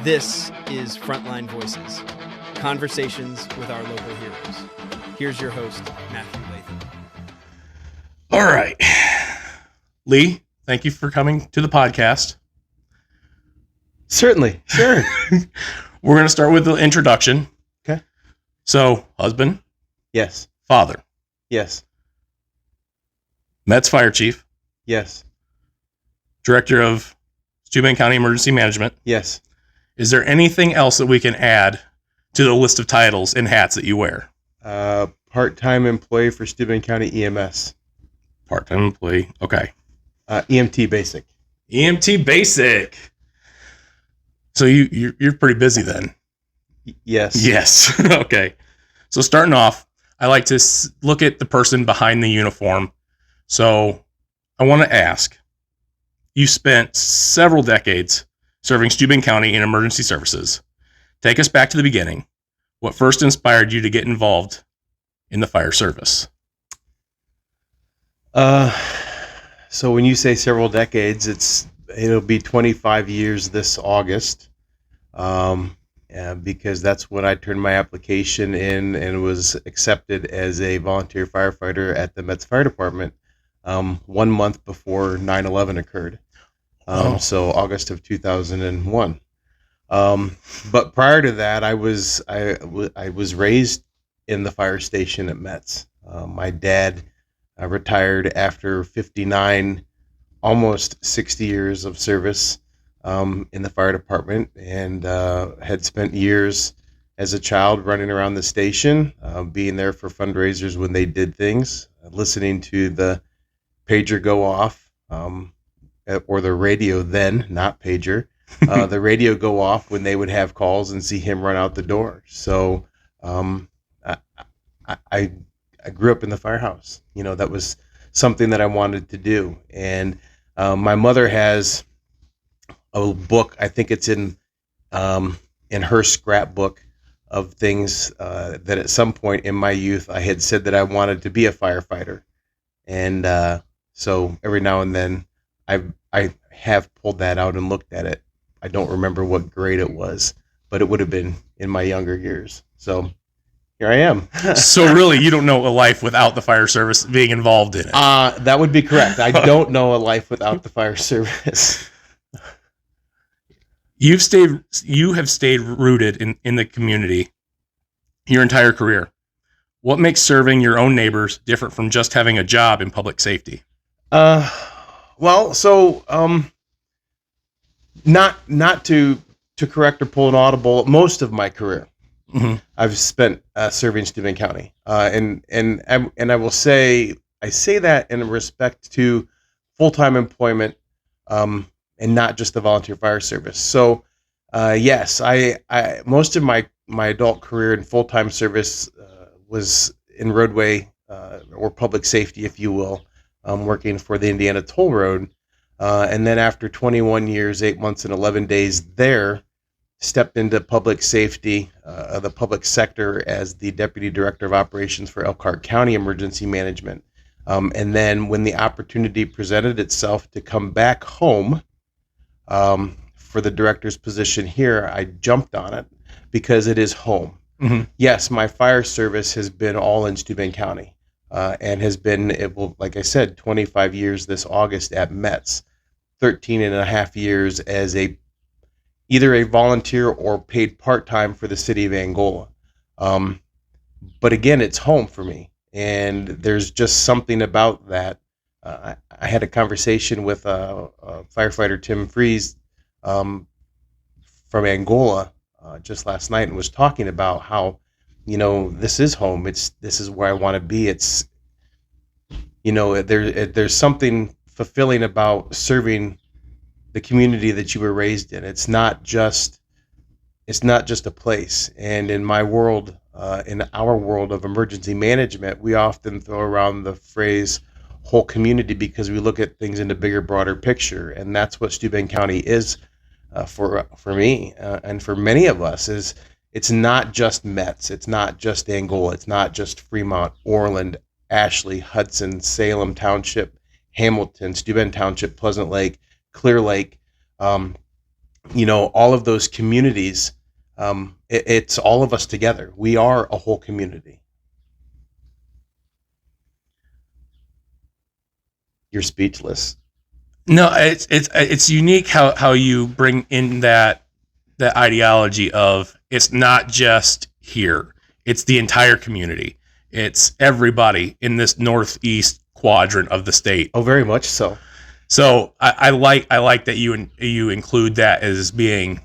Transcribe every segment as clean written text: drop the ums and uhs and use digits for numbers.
This is Frontline Voices, conversations with our local heroes. Here's your host, Matthew Latham. All right. Lee, thank you for coming to the podcast. Certainly. Sure. We're going to start with the introduction. Okay. So, husband, Yes. father, Yes. Metz Fire Chief, Yes. Director of Stueben County Emergency Management. Yes. Is there anything else that we can add to the list of titles and hats that you wear? Part-time employee for Stueben County EMS. Part-time employee. Okay. EMT basic. EMT basic. So you're pretty busy then. Yes. Yes. Okay. So starting off, I like to look at the person behind the uniform. So I want to ask, you spent several decades serving Stueben County in emergency services. Take us back to the beginning. What first inspired you to get involved in the fire service? So when you say several decades, it'll be 25 years this August. Because that's when I turned my application in and was accepted as a volunteer firefighter at the Metz Fire Department 1 month before 9/11 occurred. So August of 2001. But prior to that, I was raised in the fire station at Metz. My dad retired after 59, almost 60 years of service in the fire department, and had spent years as a child running around the station, being there for fundraisers when they did things, listening to the pager go off, or the radio then, not pager, the radio go off when they would have calls, and see him run out the door. So I grew up in the firehouse. You know, that was something that I wanted to do. And my mother has a book, I think it's in her scrapbook of things that at some point in my youth I had said that I wanted to be a firefighter. And so every now and then I have pulled that out and looked at it. I don't remember what grade it was, but it would have been in my younger years. So here I am. So really, you don't know a life without the fire service being involved in it. That would be correct. I don't know a life without the fire service. You have stayed rooted in the community your entire career. What makes serving your own neighbors different from just having a job in public safety? Not to correct or pull an audible, most of my career, I've spent serving Stueben County, and I will say, I say that in respect to full-time employment, and not just the volunteer fire service. So, yes, I most of my adult career in full-time service was in roadway or public safety, if you will, working for the Indiana Toll Road. And then after 21 years, 8 months, and 11 days there, stepped into public safety, the public sector, as the Deputy Director of Operations for Elkhart County Emergency Management. And then when the opportunity presented itself to come back home for the director's position here, I jumped on it because it is home. Mm-hmm. Yes, my fire service has been all in Stueben County. And has been, like I said, 25 years this August at Metz, 13 and a half years as either a volunteer or paid part-time for the city of Angola. But again, it's home for me. And there's just something about that. I had a conversation with firefighter Tim Fries from Angola just last night, and was talking about how, you know, this is home. This is where I want to be. It's, you know, there's something fulfilling about serving the community that you were raised in. It's not just a place. And in my world, in our world of emergency management, we often throw around the phrase whole community because we look at things in the bigger, broader picture. And that's what Stueben County is for me and for many of us. Is it's not just Metz, it's not just Angola, it's not just Fremont, Orland, Ashley, Hudson, Salem Township, Hamilton, Stueben Township, Pleasant Lake, Clear Lake, All of those communities, it's all of us together. We are a whole community. You're speechless. No, it's unique how you bring in that ideology of it's not just here. It's the entire community. It's everybody in this northeast quadrant of the state. Oh, very much so. So I like that you include that as being,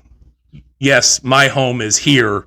yes, my home is here,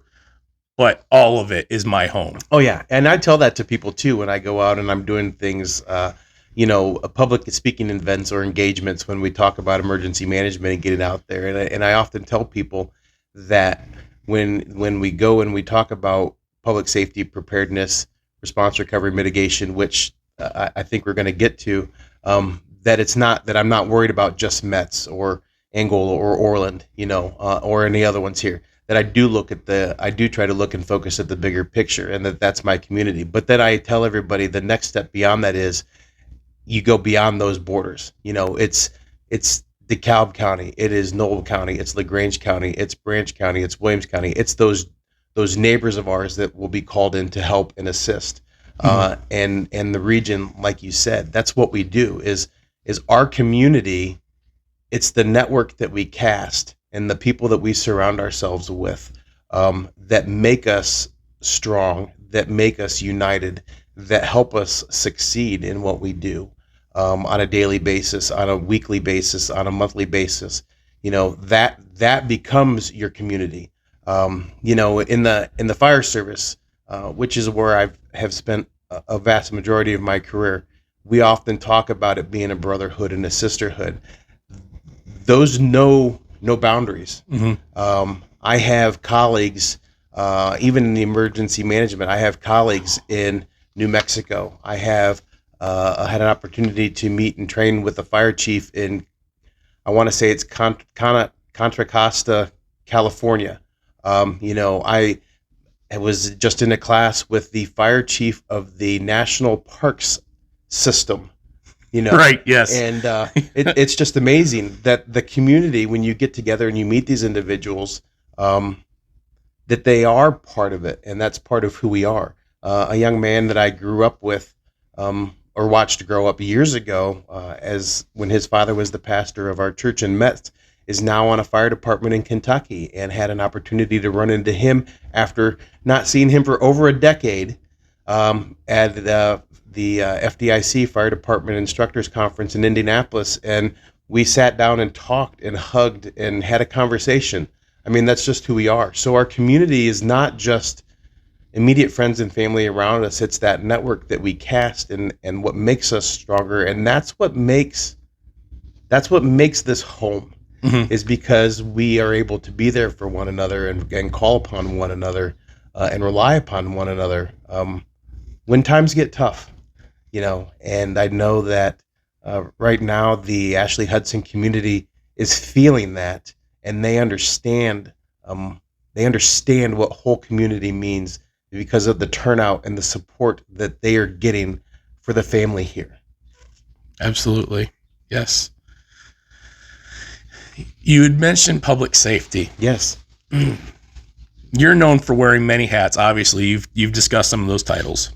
but all of it is my home. Oh yeah, and I tell that to people too when I go out and I'm doing things, public speaking events or engagements when we talk about emergency management and getting out there. And I often tell people that when we go and we talk about public safety, preparedness, response, recovery, mitigation, which I think we're going to get to, that it's not that I'm not worried about just Metz or Angola or Orland, or any other ones here. That I do try to look and focus at the bigger picture, and that's my community. But then I tell everybody the next step beyond that is you go beyond those borders. It's DeKalb County, it is Noble County, it's LaGrange County, it's Branch County, it's Williams County. It's those neighbors of ours that will be called in to help and assist. And the region, like you said, that's what we do is our community. It's the network that we cast and the people that we surround ourselves with, that make us strong, that make us united, that help us succeed in what we do, on a daily basis, on a weekly basis, on a monthly basis. That becomes your community. In the fire service, which is where I have spent a vast majority of my career, we often talk about it being a brotherhood and a sisterhood. Those no boundaries. Mm-hmm. I have colleagues, even in the emergency management. I have colleagues in New Mexico. I have had an opportunity to meet and train with the fire chief in, I want to say it's Contra Costa, California. I was just in a class with the fire chief of the National Parks System. Right, yes. And it's just amazing that the community, when you get together and you meet these individuals, that they are part of it, and that's part of who we are. A young man that I grew up with, or watched grow up years ago, as when his father was the pastor of our church in Metz, is now on a fire department in Kentucky, and had an opportunity to run into him after not seeing him for over a decade, at the FDIC Fire Department Instructors Conference in Indianapolis, and we sat down and talked and hugged and had a conversation. I mean, that's just who we are. So our community is not just immediate friends and family around us. It's that network that we cast, and what makes us stronger. And that's what makes this home, mm-hmm. is because we are able to be there for one another and call upon one another, and rely upon one another when times get tough. And I know that right now the Ashley Hudson community is feeling that, and they understand what whole community means because of the turnout and the support that they are getting for the family here. Absolutely. Yes. You had mentioned public safety. Yes. You're known for wearing many hats. Obviously, you've discussed some of those titles.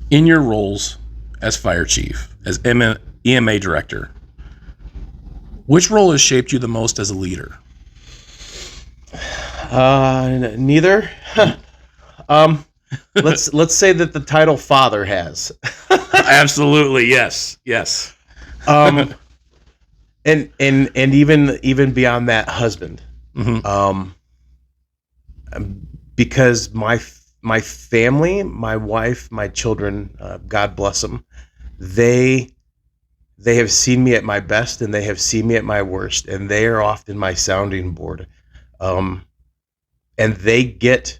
In your roles as fire chief, as EMA director, which role has shaped you the most as a leader? Neither. Let's say that the title father has. Absolutely, yes. And even beyond that, husband. Mm-hmm. Because my family, my wife, my children, God bless them, they have seen me at my best and they have seen me at my worst, and they are often my sounding board. And they get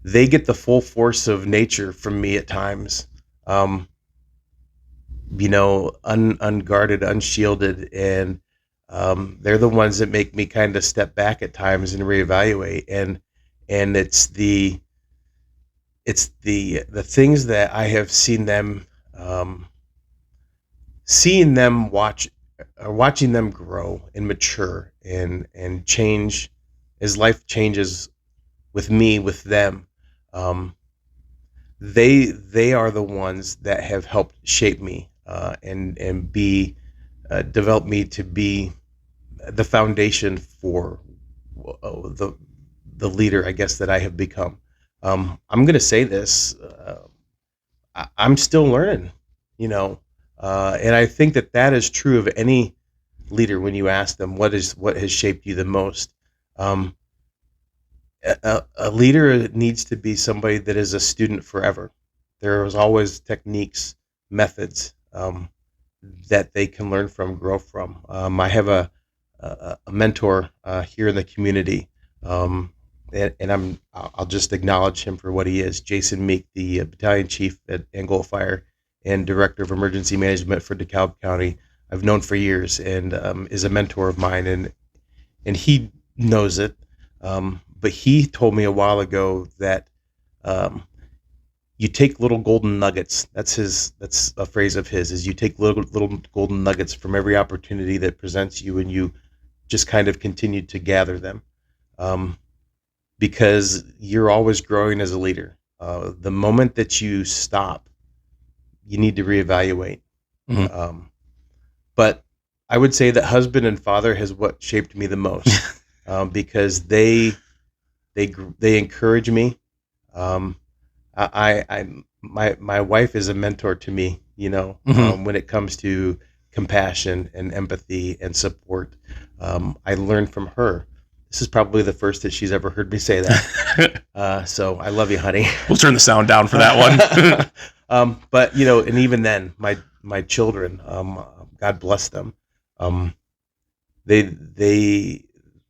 the full force of nature from me at times. Unguarded, unshielded, and they're the ones that make me kind of step back at times and reevaluate. And it's the things that I have seen them, seeing them watch watching them grow and mature and change as life changes with me, with them. Um, they are the ones that have helped shape me and be develop me to be the foundation for the leader, I guess, that I have become. I'm going to say this: I'm still learning, you know, and I think that that is true of any leader. When you ask them what has shaped you the most, um, a leader needs to be somebody that is a student forever. There is always techniques, methods that they can learn from, grow from. I have a mentor here in the community, and I'll just acknowledge him for what he is. Jason Meek, the battalion chief at Angola Fire and director of emergency management for DeKalb County. I've known for years and is a mentor of mine, and he knows it. But he told me a while ago that you take little golden nuggets. That's a phrase of his. Is you take little golden nuggets from every opportunity that presents you, and you just kind of continue to gather them, because you're always growing as a leader. The moment that you stop, you need to reevaluate. Mm-hmm. But I would say that husband and father has what shaped me the most, because they encourage me. My wife is a mentor to me, you know, when it comes to compassion and empathy and support. I learned from her. This is probably the first that she's ever heard me say that. So I love you, honey. We'll turn the sound down for that one. But you know, and even then, my children, God bless them. I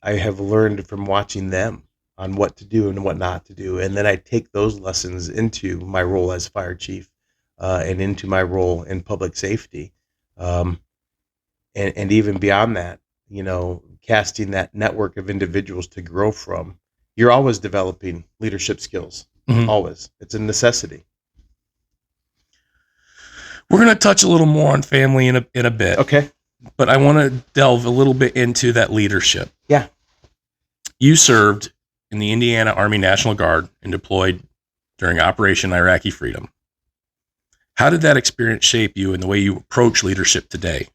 have learned from watching them on what to do and what not to do, and then I take those lessons into my role as fire chief, and into my role in public safety, and even beyond that, you know, casting that network of individuals to grow from. You're always developing leadership skills. Mm-hmm. Always, it's a necessity. We're going to touch a little more on family in a bit. Okay. But I want to delve a little bit into that leadership. Yeah. You served in the Indiana Army National Guard and deployed during Operation Iraqi Freedom. How did that experience shape you in the way you approach leadership today?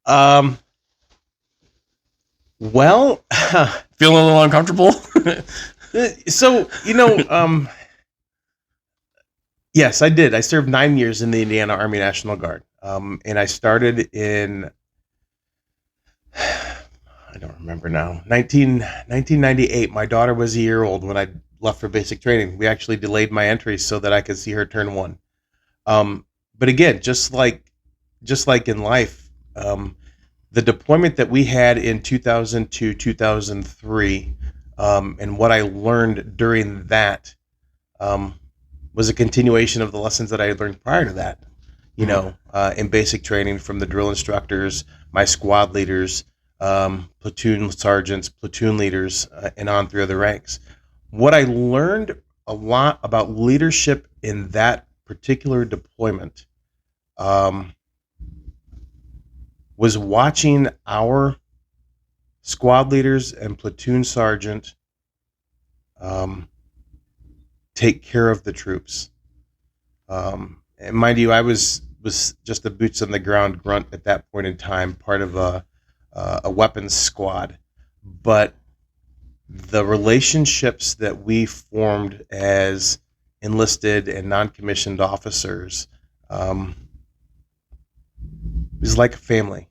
Well, feeling a little uncomfortable? So, you know, yes, I did. I served 9 years in the Indiana Army National Guard. And I started in, I don't remember now, 1998. My daughter was a year old when I left for basic training. We actually delayed my entry so that I could see her turn 1. But again, just like in life, the deployment that we had in 2002, 2003, and what I learned during that was a continuation of the lessons that I had learned prior to that. You know, in basic training from the drill instructors, my squad leaders, platoon sergeants, platoon leaders, and on through the ranks. What I learned a lot about leadership in that particular deployment was watching our squad leaders and platoon sergeant take care of the troops. And mind you, I was just a boots on the ground grunt at that point in time, part of a weapons squad. But the relationships that we formed as enlisted and non-commissioned officers is like a family.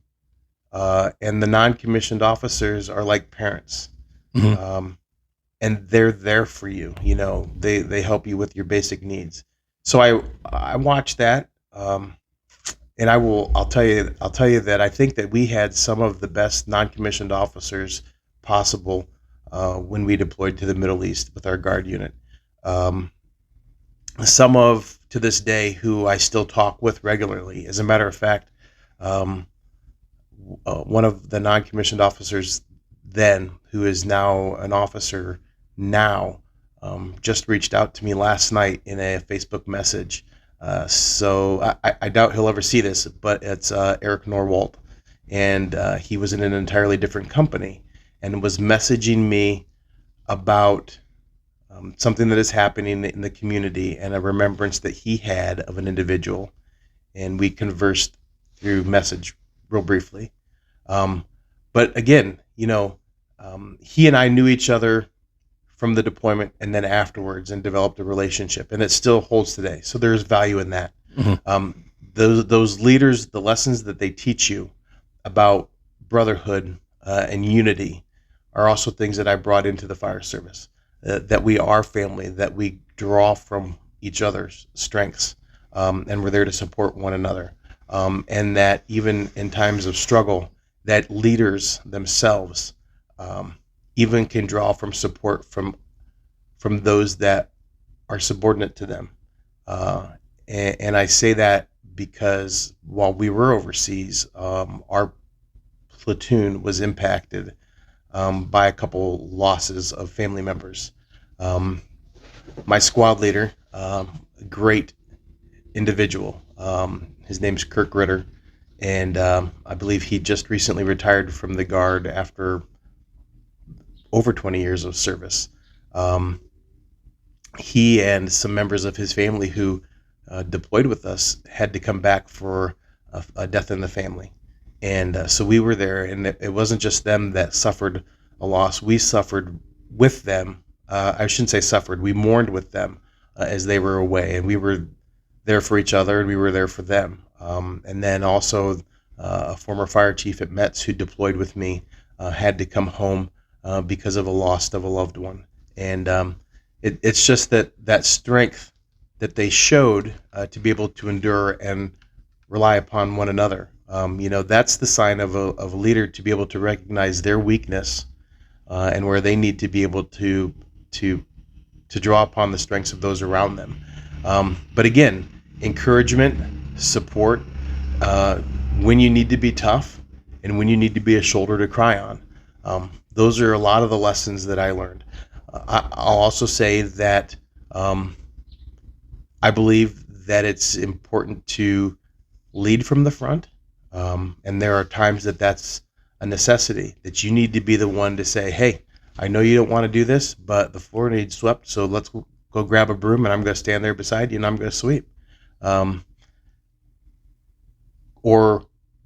And the non-commissioned officers are like parents. Mm-hmm. And they're there for you. You know, they help you with your basic needs. So I watched that. And I'll tell you that I think that we had some of the best non-commissioned officers possible when we deployed to the Middle East with our guard unit. Some of, to this day, who I still talk with regularly. As a matter of fact, one of the non-commissioned officers then, who is now an officer now, just reached out to me last night in a Facebook message. So I doubt he'll ever see this, but it's Eric Norwald, and he was in an entirely different company and was messaging me about something that is happening in the community and a remembrance that he had of an individual, and we conversed through message real briefly. But again, he and I knew each other from the deployment and then afterwards and developed a relationship, and it still holds today. So there's value in that. Mm-hmm. Those leaders, the lessons that they teach you about brotherhood and unity are also things that I brought into the fire service, that we are family, that we draw from each other's strengths, and we're there to support one another. And that even in times of struggle, that leaders themselves even can draw from support from those that are subordinate to them. And I say that because while we were overseas, our platoon was impacted by a couple losses of family members. My squad leader, a great individual, his name's Kirk Ritter, and I believe he just recently retired from the Guard after over 20 years of service. He and some members of his family who deployed with us had to come back for a death in the family. And so we were there, and it wasn't just them that suffered a loss. We suffered with them. I shouldn't say suffered. We mourned with them as they were away, and we were there for each other, and we were there for them. And then also a former fire chief at Metz who deployed with me had to come home because of a loss of a loved one. And it's just that strength that they showed to be able to endure and rely upon one another. That's the sign of a leader, to be able to recognize their weakness and where they need to be able to draw upon the strengths of those around them. But again, encouragement, support, when you need to be tough and when you need to be a shoulder to cry on. Those are a lot of the lessons that I learned. I'll also say that I believe that it's important to lead from the front, and there are times that that's a necessity, that you need to be the one to say, hey, I know you don't want to do this, but the floor needs swept, so let's go grab a broom, and I'm going to stand there beside you, and I'm going to sweep. Or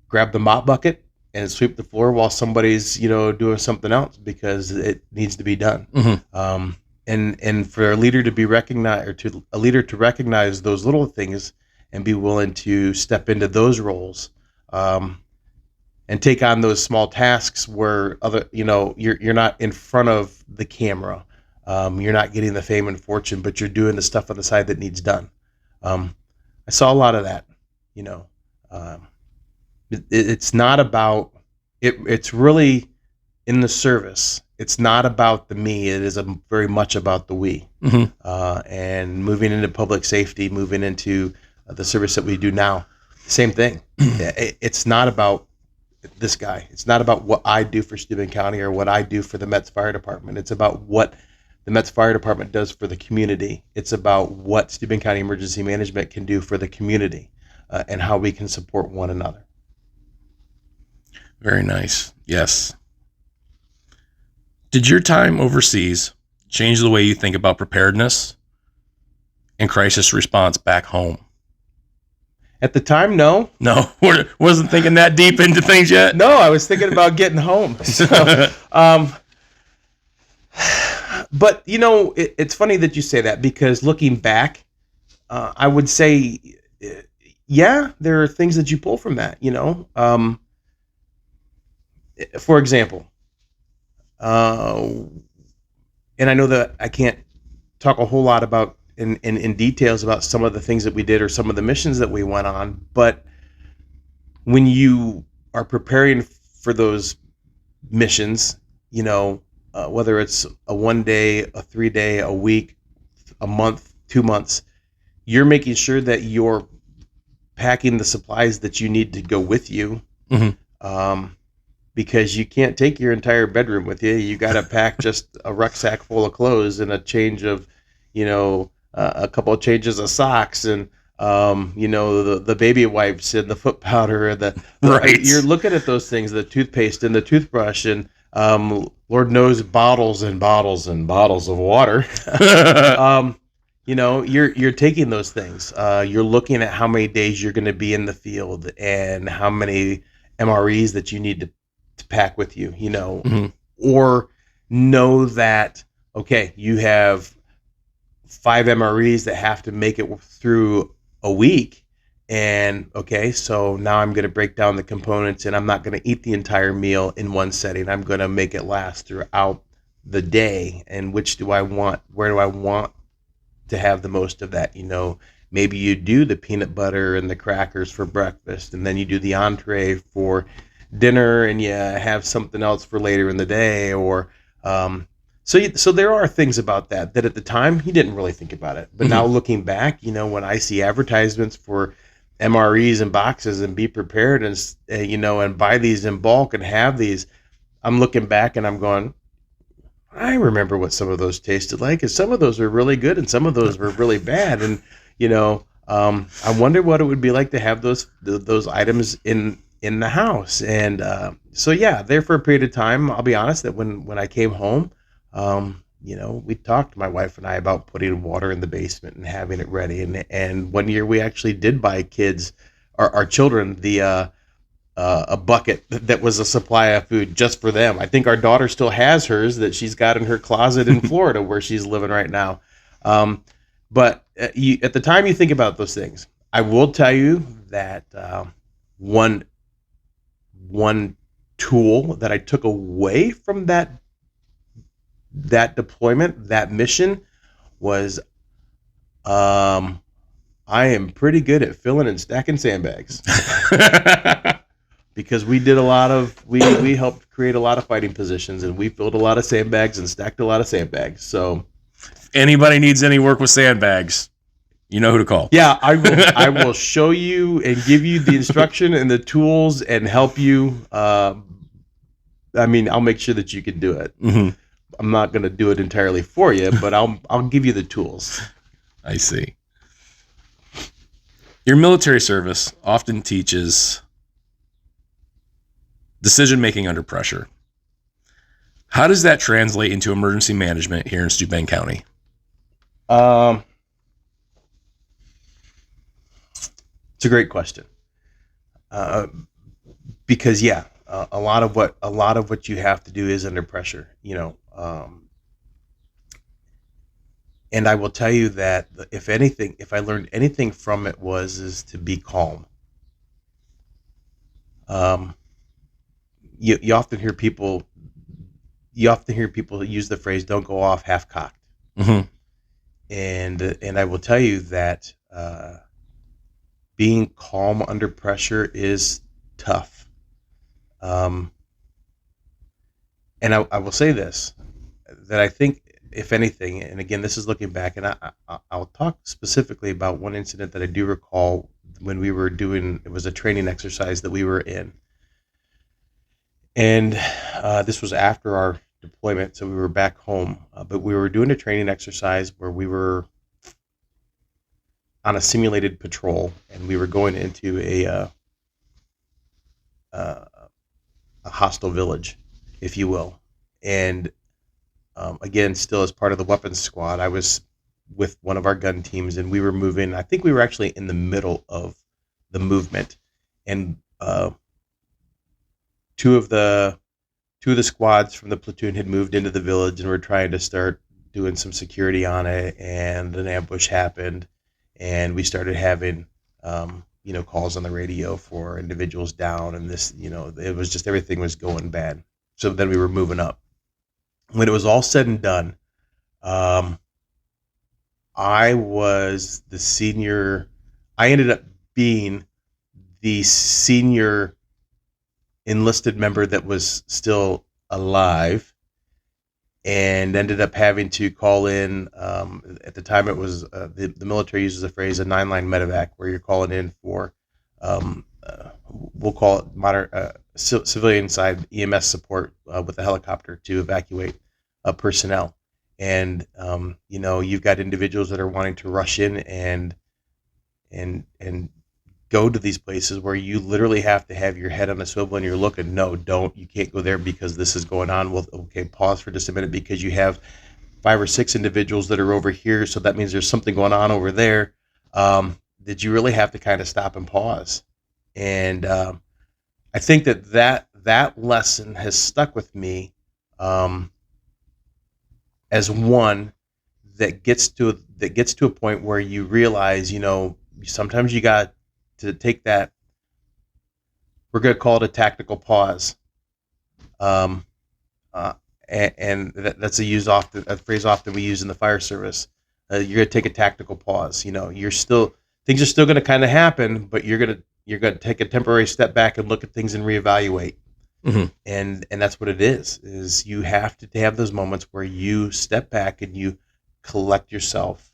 grab the mop bucket and sweep the floor while somebody's doing something else, because it needs to be done. Mm-hmm. And for a leader to be recognized, or to a leader to recognize those little things and be willing to step into those roles, and take on those small tasks where you're not in front of the camera, you're not getting the fame and fortune, but you're doing the stuff on the side that needs done. I saw a lot of that. It's not about it. It's really in the service. It's not about the me. It is very much about the we. Mm-hmm. And moving into public safety, moving into the service that we do now, same thing. It's not about this guy. It's not about what I do for Stueben County or what I do for the Metz Fire Department. It's about what the Metz Fire Department does for the community. It's about what Stueben County Emergency Management can do for the community, and how we can support one another. Very nice. Yes. Did your time overseas change the way you think about preparedness and crisis response back home? At the time, no. No, wasn't thinking that deep into things yet. No, I was thinking about getting home. So, but it's funny that you say that, because looking back, I would say, yeah, there are things that you pull from that. For example, and I know that I can't talk a whole lot about in details about some of the things that we did or some of the missions that we went on, but when you are preparing for those missions, whether it's a 1 day, a 3 day, a week, a month, 2 months, you're making sure that you're packing the supplies that you need to go with you. Mm-hmm. Because you can't take your entire bedroom with you. You got to pack just a rucksack full of clothes and a change of, a couple of changes of socks and the baby wipes and the foot powder, Right. You're looking at those things, the toothpaste and the toothbrush, and Lord knows bottles and bottles and bottles of water. You're taking those things. You're looking at how many days you're going to be in the field and how many MREs that you need to pack with you, or know that, okay, you have 5 MREs that have to make it through a week. And okay, so now I'm going to break down the components, and I'm not going to eat the entire meal in one setting. I'm going to make it last throughout the day. And where do I want to have the most of that? Maybe you do the peanut butter and the crackers for breakfast, and then you do the entree for dinner, and you have something else for later in the day. Or so there are things about that at the time you didn't really think about it, but now looking back, when I see advertisements for MREs and boxes and be prepared and and buy these in bulk and have these, I'm looking back and I'm going, I remember what some of those tasted like, and some of those were really good and some of those were really bad. And I wonder what it would be like to have those items in the house. And so yeah, there for a period of time, I'll be honest that when I came home, we talked, my wife and I, about putting water in the basement and having it ready. And one year we actually did buy our children, a bucket that was a supply of food just for them. I think our daughter still has hers that she's got in her closet in Florida where she's living right now. But at the time you think about those things, I will tell you that one tool that I took away from that deployment, that mission, was I am pretty good at filling and stacking sandbags. Because we did we helped create a lot of fighting positions, and we filled a lot of sandbags and stacked a lot of sandbags. So if anybody needs any work with sandbags, you know who to call. Yeah, I will show you and give you the instruction and the tools and help you. I'll make sure that you can do it. I'm not going to do it entirely for you, but I'll give you the tools. I see. Your military service often teaches decision-making under pressure. How does that translate into emergency management here in Stueben County? It's a great question. Because a lot of what you have to do is under pressure, and I will tell you that if I learned anything from it is to be calm. You often hear people use the phrase, "Don't go off half-cocked." And I will tell you that being calm under pressure is tough. And I will say this, that I think, if anything, and again, this is looking back, and I'll talk specifically about one incident that I do recall when we were it was a training exercise that we were in. And this was after our deployment, so we were back home, but we were doing a training exercise where we were on a simulated patrol, and we were going into a hostile village, if you will. And again, still as part of the weapons squad, I was with one of our gun teams, and we were moving. I think we were actually in the middle of the movement, and two of the squads from the platoon had moved into the village and were trying to start doing some security on it, and an ambush happened, and we started having calls on the radio for individuals down, and this, it was just, everything was going bad. So then we were moving up. When it was all said and done, I was the senior. I ended up being the senior enlisted member that was still alive, and ended up having to call in. At the time, it was the military uses the phrase a 9-line medevac, where you're calling in for we'll call it modern civilian side EMS support with a helicopter to evacuate personnel. And you've got individuals that are wanting to rush in and go to these places where you literally have to have your head on a swivel and you're looking, no, don't, you can't go there because this is going on. Well, okay, pause for just a minute because you have 5 or 6 individuals that are over here. So that means there's something going on over there. That you really have to kind of stop and pause. And I think that lesson has stuck with me as one that gets to a point where you realize, sometimes you got to take that, we're going to call it a tactical pause. And that's a phrase often we use in the fire service. You're going to take a tactical pause. Things are still going to kind of happen, but you're going to take a temporary step back and look at things and reevaluate. Mm-hmm. And that's what it is you have to have those moments where you step back and you collect yourself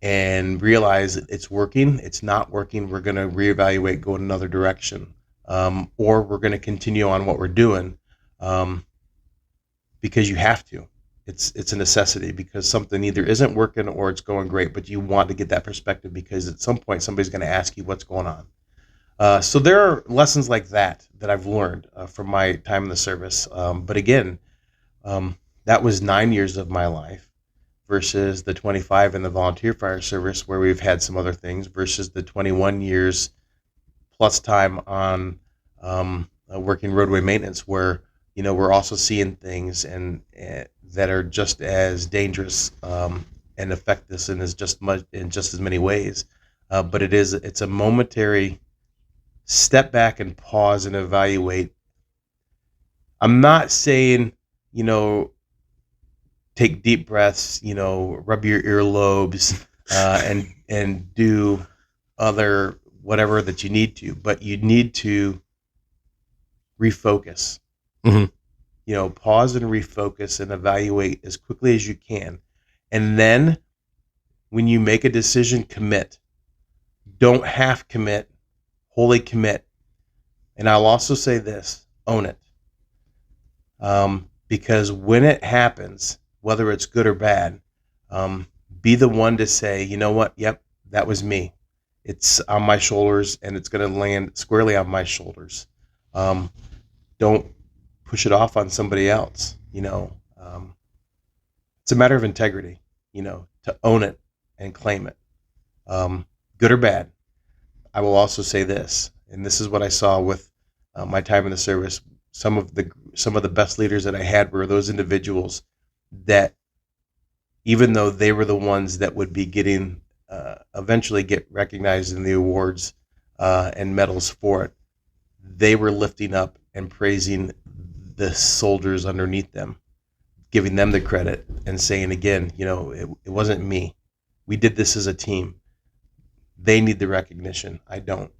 and realize it's working, it's not working, we're going to reevaluate, go in another direction, or we're going to continue on what we're doing, because you have to. It's a necessity because something either isn't working or it's going great, but you want to get that perspective because at some point somebody's going to ask you what's going on. So there are lessons like that I've learned from my time in the service. But again, that was 9 years of my life versus the 25 in the volunteer fire service where we've had some other things versus the 21 years plus time on working roadway maintenance where, we're also seeing things and that are just as dangerous and affect us in just as many ways. But it's a momentary step back and pause and evaluate. I'm not saying, take deep breaths, rub your earlobes, and do other whatever that you need to, but you need to refocus. Mm-hmm. Pause and refocus and evaluate as quickly as you can. And then when you make a decision, commit. Don't half commit, wholly commit. And I'll also say this, own it. Because when it happens, whether it's good or bad, be the one to say, you know what? Yep, that was me. It's on my shoulders and it's going to land squarely on my shoulders. Don't push it off on somebody else. It's a matter of integrity, to own it and claim it. Good or bad. I will also say this, and this is what I saw with my time in the service. Some of the best leaders that I had were those individuals that, even though they were the ones that would be getting eventually get recognized in the awards and medals for it, they were lifting up and praising the soldiers underneath them, giving them the credit and saying again, it wasn't me. We did this as a team. They need the recognition. I don't.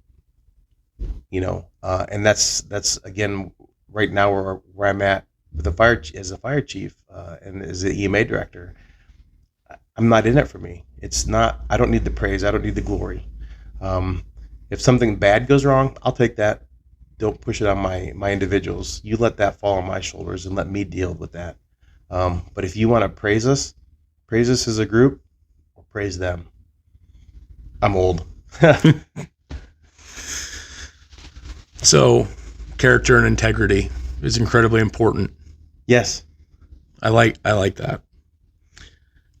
And that's again right now where I'm at with as a fire chief and as the EMA director. I'm not in it for me. It's not. I don't need the praise. I don't need the glory. If something bad goes wrong, I'll take that. Don't push it on my individuals. You let that fall on my shoulders and let me deal with that. But if you want to praise us as a group, or praise them. I'm old. So, character and integrity is incredibly important. Yes. I like that.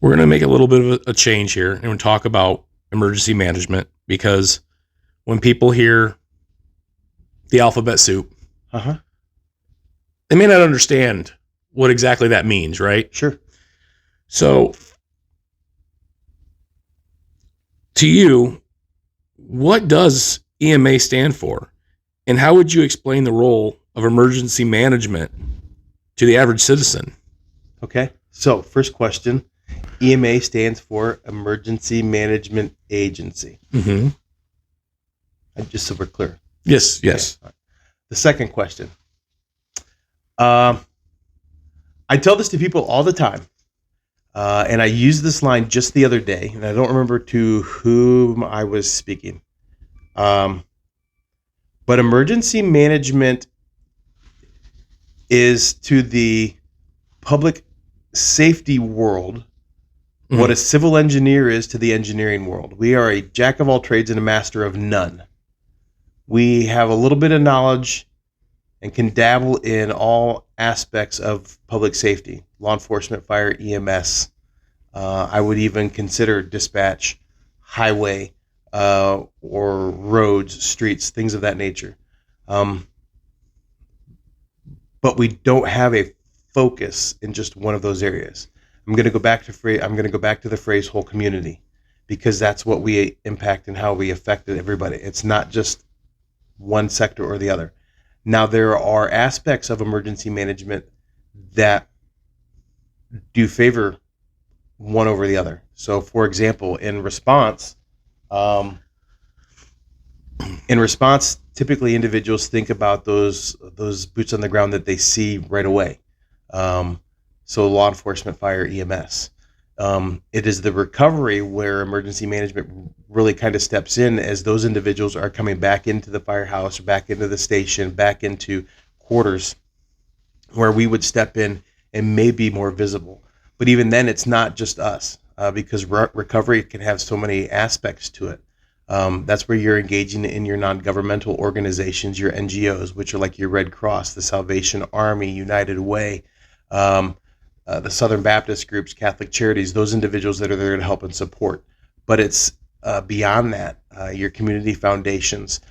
We're going to make a little bit of a change here and talk about emergency management, because when people hear the alphabet soup, they may not understand what exactly that means, right? Sure. So, to you, what does EMA stand for? And how would you explain the role of emergency management to the average citizen? Okay. So, first question, EMA stands for Emergency Management Agency. Mm-hmm. Just so we're clear. Yes. Okay. Right. The second question. I tell this to people all the time. And I used this line just the other day, and I don't remember to whom I was speaking. But emergency management is to the public safety world what a civil engineer is to the engineering world. We are a jack of all trades and a master of none. We have a little bit of knowledge and can dabble in all aspects of public safety, law enforcement, fire, EMS. I would even consider dispatch, highway, or roads, streets, things of that nature. But we don't have a focus in just one of those areas. I'm going to go back to the phrase whole community, because that's what we impact and how we affect everybody. It's not just one sector or the other. Now, there are aspects of emergency management that do favor one over the other. So, for example, in response, typically individuals think about those boots on the ground that they see right away. So law enforcement, fire, EMS. It is the recovery where emergency management really kind of steps in as those individuals are coming back into the firehouse, back into the station, back into quarters, where we would step in and may be more visible. But even then, it's not just us, because recovery can have so many aspects to it. That's where you're engaging in your non-governmental organizations, your NGOs, which are like your Red Cross, the Salvation Army, United Way, the Southern Baptist groups, Catholic Charities, those individuals that are there to help and support. But it's beyond that, your community foundations,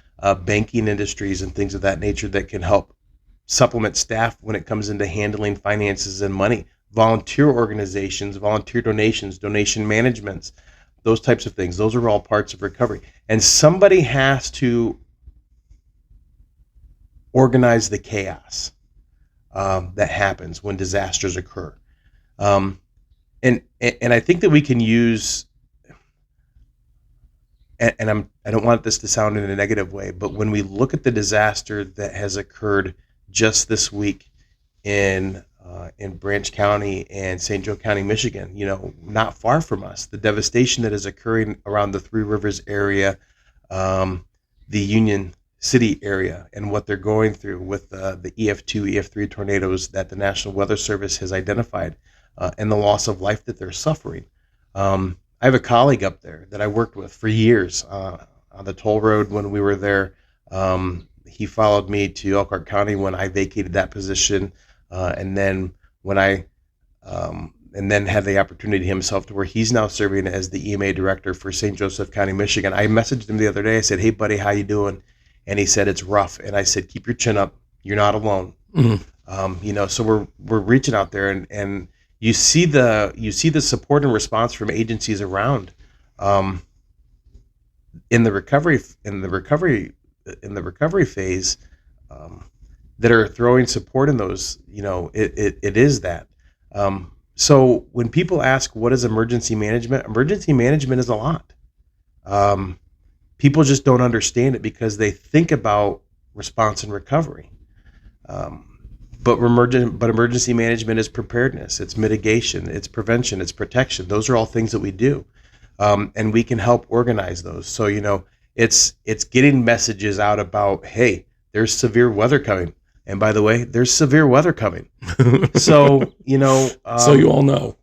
banking industries, and things of that nature that can help supplement staff when it comes into handling finances and money. Volunteer organizations, volunteer donations, donation managements, those types of things. Those are all parts of recovery. And somebody has to organize the chaos that happens when disasters occur. And I think that we can use, and I don't want this to sound in a negative way, but when we look at the disaster that has occurred just this week in Branch County and St. Joe County, Michigan, not far from us, the devastation that is occurring around the Three Rivers area, the Union City area, and what they're going through with the EF2, EF3 tornadoes that the National Weather Service has identified, and the loss of life that they're suffering. I have a colleague up there that I worked with for years on the toll road when we were there. He followed me to Elkhart County when I vacated that position, and then when and then had the opportunity himself to where he's now serving as the EMA director for St. Joseph County, Michigan. I messaged him the other day. I said, "Hey, buddy, how you doing?" And he said, "It's rough." And I said, "Keep your chin up. You're not alone." Mm-hmm. So we're reaching out there, and you see the support and response from agencies around in the recovery phase that are throwing support in those. It is that. So when people ask what is emergency management is a lot. People just don't understand it because they think about response and recovery. But emergency management is preparedness, it's mitigation, it's prevention, it's protection. Those are all things that we do. And we can help organize those. So, it's getting messages out about, hey, there's severe weather coming. And by the way, there's severe weather coming. So, so you all know.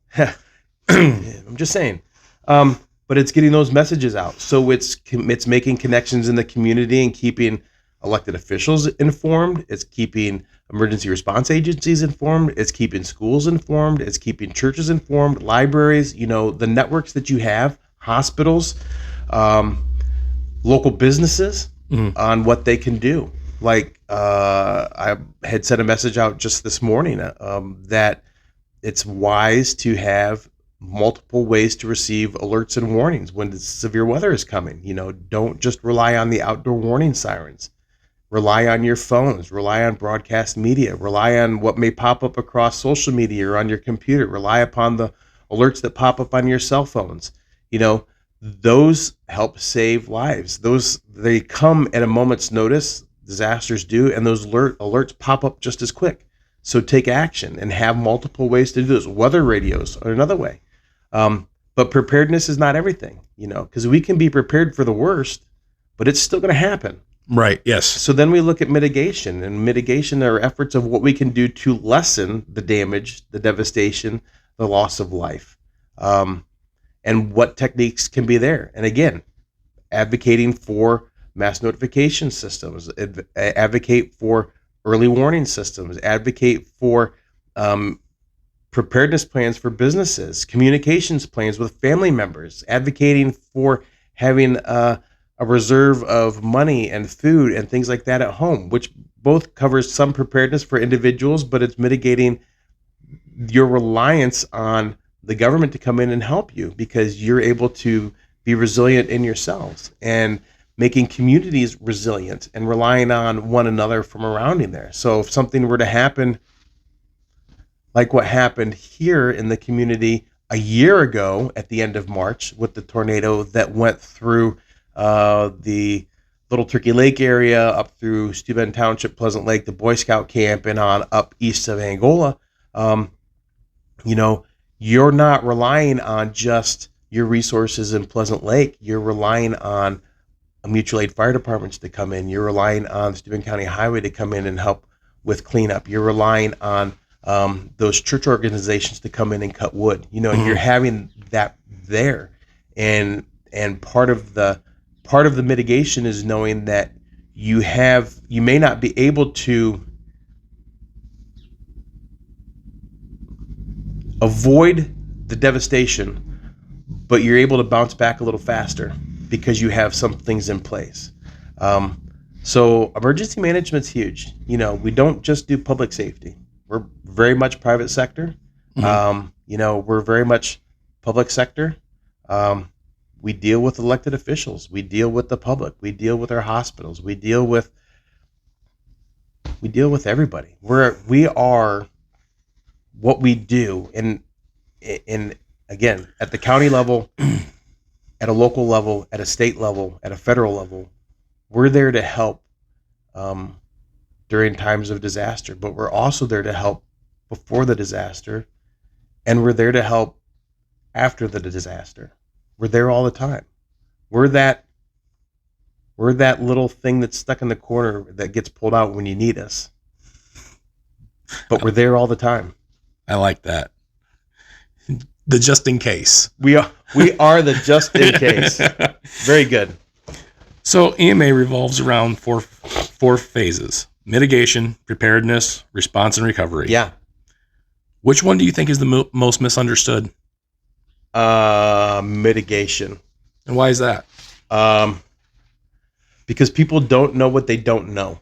I'm just saying. But it's getting those messages out. So it's making connections in the community and keeping elected officials informed. It's keeping emergency response agencies informed. It's keeping schools informed. It's keeping churches informed, libraries, the networks that you have, hospitals, local businesses on what they can do. Like I had sent a message out just this morning that it's wise to have multiple ways to receive alerts and warnings when severe weather is coming. Don't just rely on the outdoor warning sirens. Rely on your phones, rely on broadcast media, rely on what may pop up across social media or on your computer, rely upon the alerts that pop up on your cell phones. Those help save lives. They come at a moment's notice, disasters do, and those alerts pop up just as quick. So take action and have multiple ways to do this. Weather radios are another way. But preparedness is not everything, because we can be prepared for the worst, but it's still going to happen. Right. Yes. So then we look at mitigation, and mitigation are efforts of what we can do to lessen the damage, the devastation, the loss of life. and what techniques can be there. And again, advocating for mass notification systems, advocate for early warning systems, advocate for preparedness plans for businesses, communications plans with family members, advocating for having a reserve of money and food and things like that at home, which both covers some preparedness for individuals, but it's mitigating your reliance on the government to come in and help you because you're able to be resilient in yourselves and making communities resilient and relying on one another from around in there. So if something were to happen like what happened here in the community a year ago at the end of March with the tornado that went through the Little Turkey Lake area, up through Stueben Township, Pleasant Lake, the Boy Scout camp, and on up east of Angola, you're not relying on just your resources in Pleasant Lake. You're relying on mutual aid fire departments to come in. You're relying on the Stueben County Highway to come in and help with cleanup. You're relying on those church organizations to come in and cut wood. You're having that there, and part of the mitigation is knowing that you may not be able to avoid the devastation, but you're able to bounce back a little faster because you have some things in place. So emergency management's huge. We don't just do public safety. We're very much private sector. We're very much public sector. We deal with elected officials. We deal with the public. We deal with our hospitals. We deal with everybody. We are what we do. And again, at the county level, at a local level, at a state level, at a federal level, we're there to help during times of disaster, but we're also there to help before the disaster, and we're there to help after the disaster. We're there all the time. We're that little thing that's stuck in the corner that gets pulled out when you need us. But we're there all the time. I like that. The just in case. We are the just in case. Very good. So EMA revolves around four phases: mitigation, preparedness, response, and recovery. Yeah. Which one do you think is the most misunderstood? Mitigation. And why is that? Because people don't know what they don't know.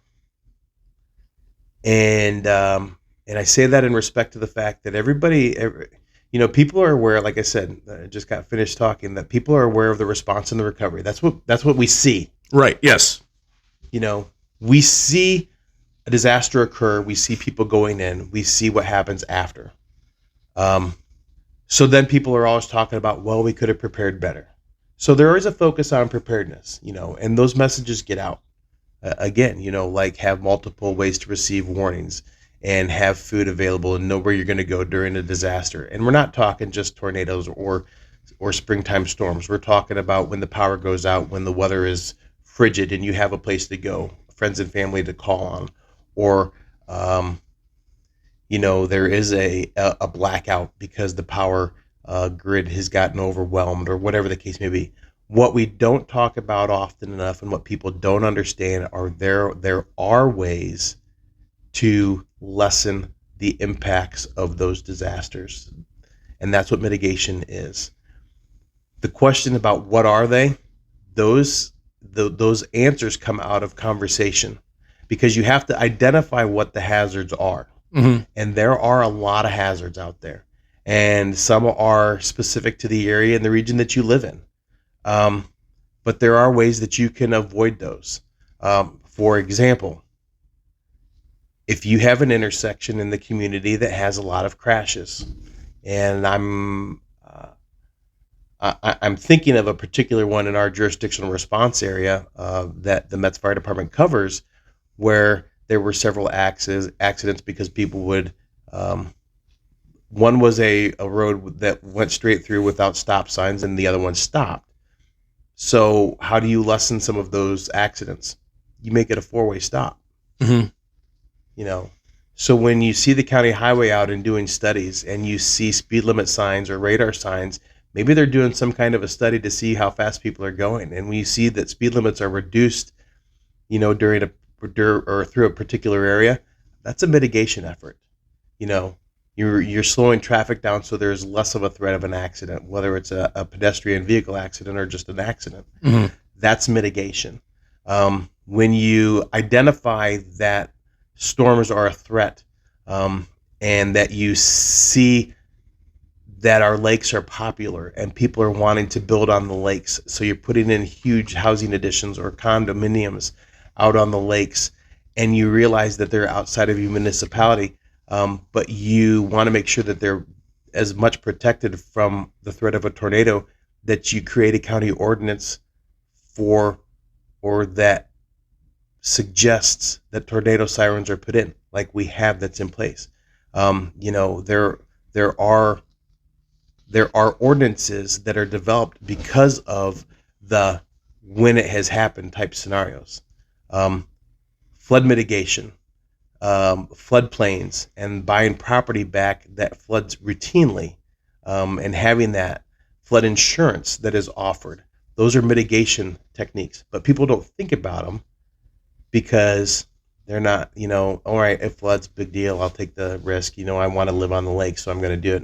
And I say that in respect to the fact that people are aware, like I said, I just got finished talking, that people are aware of the response and the recovery. That's what we see. Right. Yes. We see a disaster occur. We see people going in. We see what happens after. So then people are always talking about, well, we could have prepared better. So there is a focus on preparedness, and those messages get out. Again, like have multiple ways to receive warnings and have food available and know where you're going to go during a disaster. And we're not talking just tornadoes or springtime storms. We're talking about when the power goes out, when the weather is frigid and you have a place to go, friends and family to call on, or there is a blackout because the power grid has gotten overwhelmed, or whatever the case may be. What we don't talk about often enough, and what people don't understand, are there are ways to lessen the impacts of those disasters, and that's what mitigation is. The question about what are they, those answers come out of conversation, because you have to identify what the hazards are. Mm-hmm. And there are a lot of hazards out there, and some are specific to the area and the region that you live in. But there are ways that you can avoid those. For example, if you have an intersection in the community that has a lot of crashes, and I'm thinking of a particular one in our jurisdictional response area that the Metz Fire Department covers, where there were several accidents because people would, one was a road that went straight through without stop signs, and the other one stopped. So how do you lessen some of those accidents? You make it a four-way stop. Mm-hmm. So when you see the county highway out and doing studies, and you see speed limit signs or radar signs Maybe they're doing some kind of a study to see how fast people are going. And when you see that speed limits are reduced, during or through a particular area, that's a mitigation effort. You're slowing traffic down so there's less of a threat of an accident, whether it's a pedestrian vehicle accident or just an accident. Mm-hmm. That's mitigation. When you identify that storms are a threat, and that you see that our lakes are popular and people are wanting to build on the lakes, so you're putting in huge housing additions or condominiums out on the lakes, and you realize that they're outside of your municipality, but you want to make sure that they're as much protected from the threat of a tornado, that you create a county ordinance or that suggests that tornado sirens are put in, like we have that's in place. There are ordinances that are developed because of the when it has happened type scenarios. Flood mitigation, floodplains, and buying property back that floods routinely, and having that flood insurance that is offered. Those are mitigation techniques, but people don't think about them because they're not, all right, it floods, big deal, I'll take the risk, I want to live on the lake, so I'm going to do it,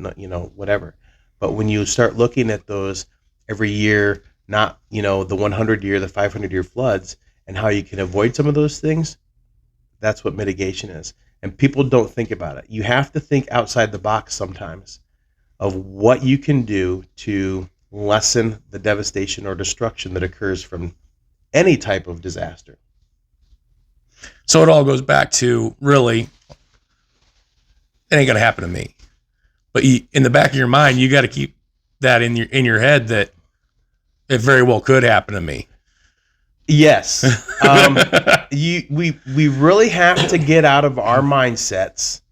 whatever. But when you start looking at those every year, not, the 100-year, the 500-year floods, and how you can avoid some of those things, that's what mitigation is. And people don't think about it. You have to think outside the box sometimes of what you can do to lessen the devastation or destruction that occurs from any type of disaster. So it all goes back to, really, it ain't going to happen to me. But in the back of your mind, you got to keep that in your head that it very well could happen to me. Yes. We really have to get out of our mindsets.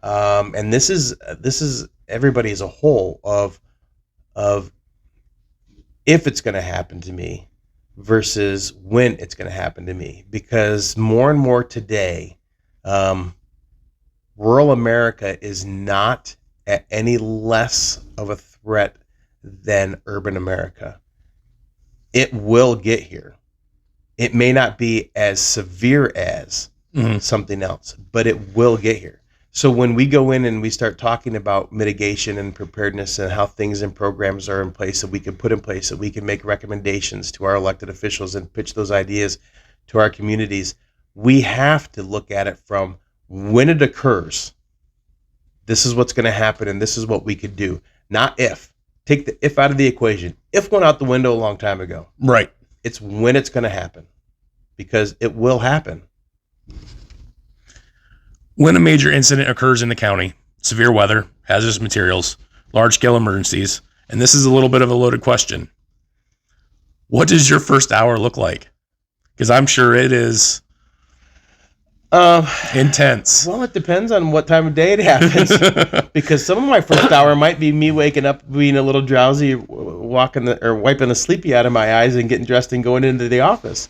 And this is everybody as a whole of if it's going to happen to me versus when it's going to happen to me. Because more and more today, rural America is not at any less of a threat than urban America. It will get here. It may not be as severe as something else, but it will get here. So when we go in and we start talking about mitigation and preparedness and how things and programs are in place that we can put in place, that we can make recommendations to our elected officials and pitch those ideas to our communities, we have to look at it from when it occurs. This is what's going to happen, and this is what we could do. Not if. Take the if out of the equation. If went out the window a long time ago. Right. It's when it's going to happen, because it will happen. When a major incident occurs in the county, severe weather, hazardous materials, large-scale emergencies, and this is a little bit of a loaded question, what does your first hour look like? Because I'm sure it is intense. Well, it depends on what time of day it happens. Because some of my first hour might be me waking up, being a little drowsy, wiping the sleepy out of my eyes and getting dressed and going into the office.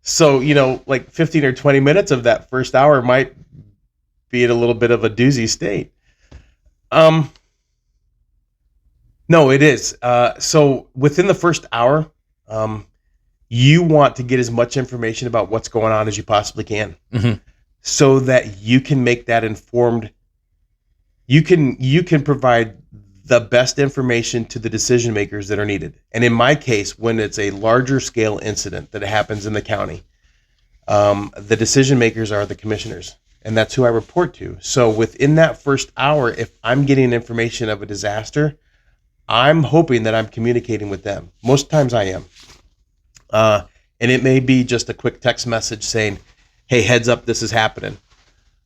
So, like 15 or 20 minutes of that first hour might be in a little bit of a doozy state. No, it is. So within the first hour, you want to get as much information about what's going on as you possibly can, so that you can make that informed. You can provide the best information to the decision makers that are needed. And in my case, when it's a larger scale incident that happens in the county, the decision makers are the commissioners, and that's who I report to. So within that first hour, if I'm getting information of a disaster, I'm hoping that I'm communicating with them. Most times I am. And it may be just a quick text message saying, hey, heads up, this is happening.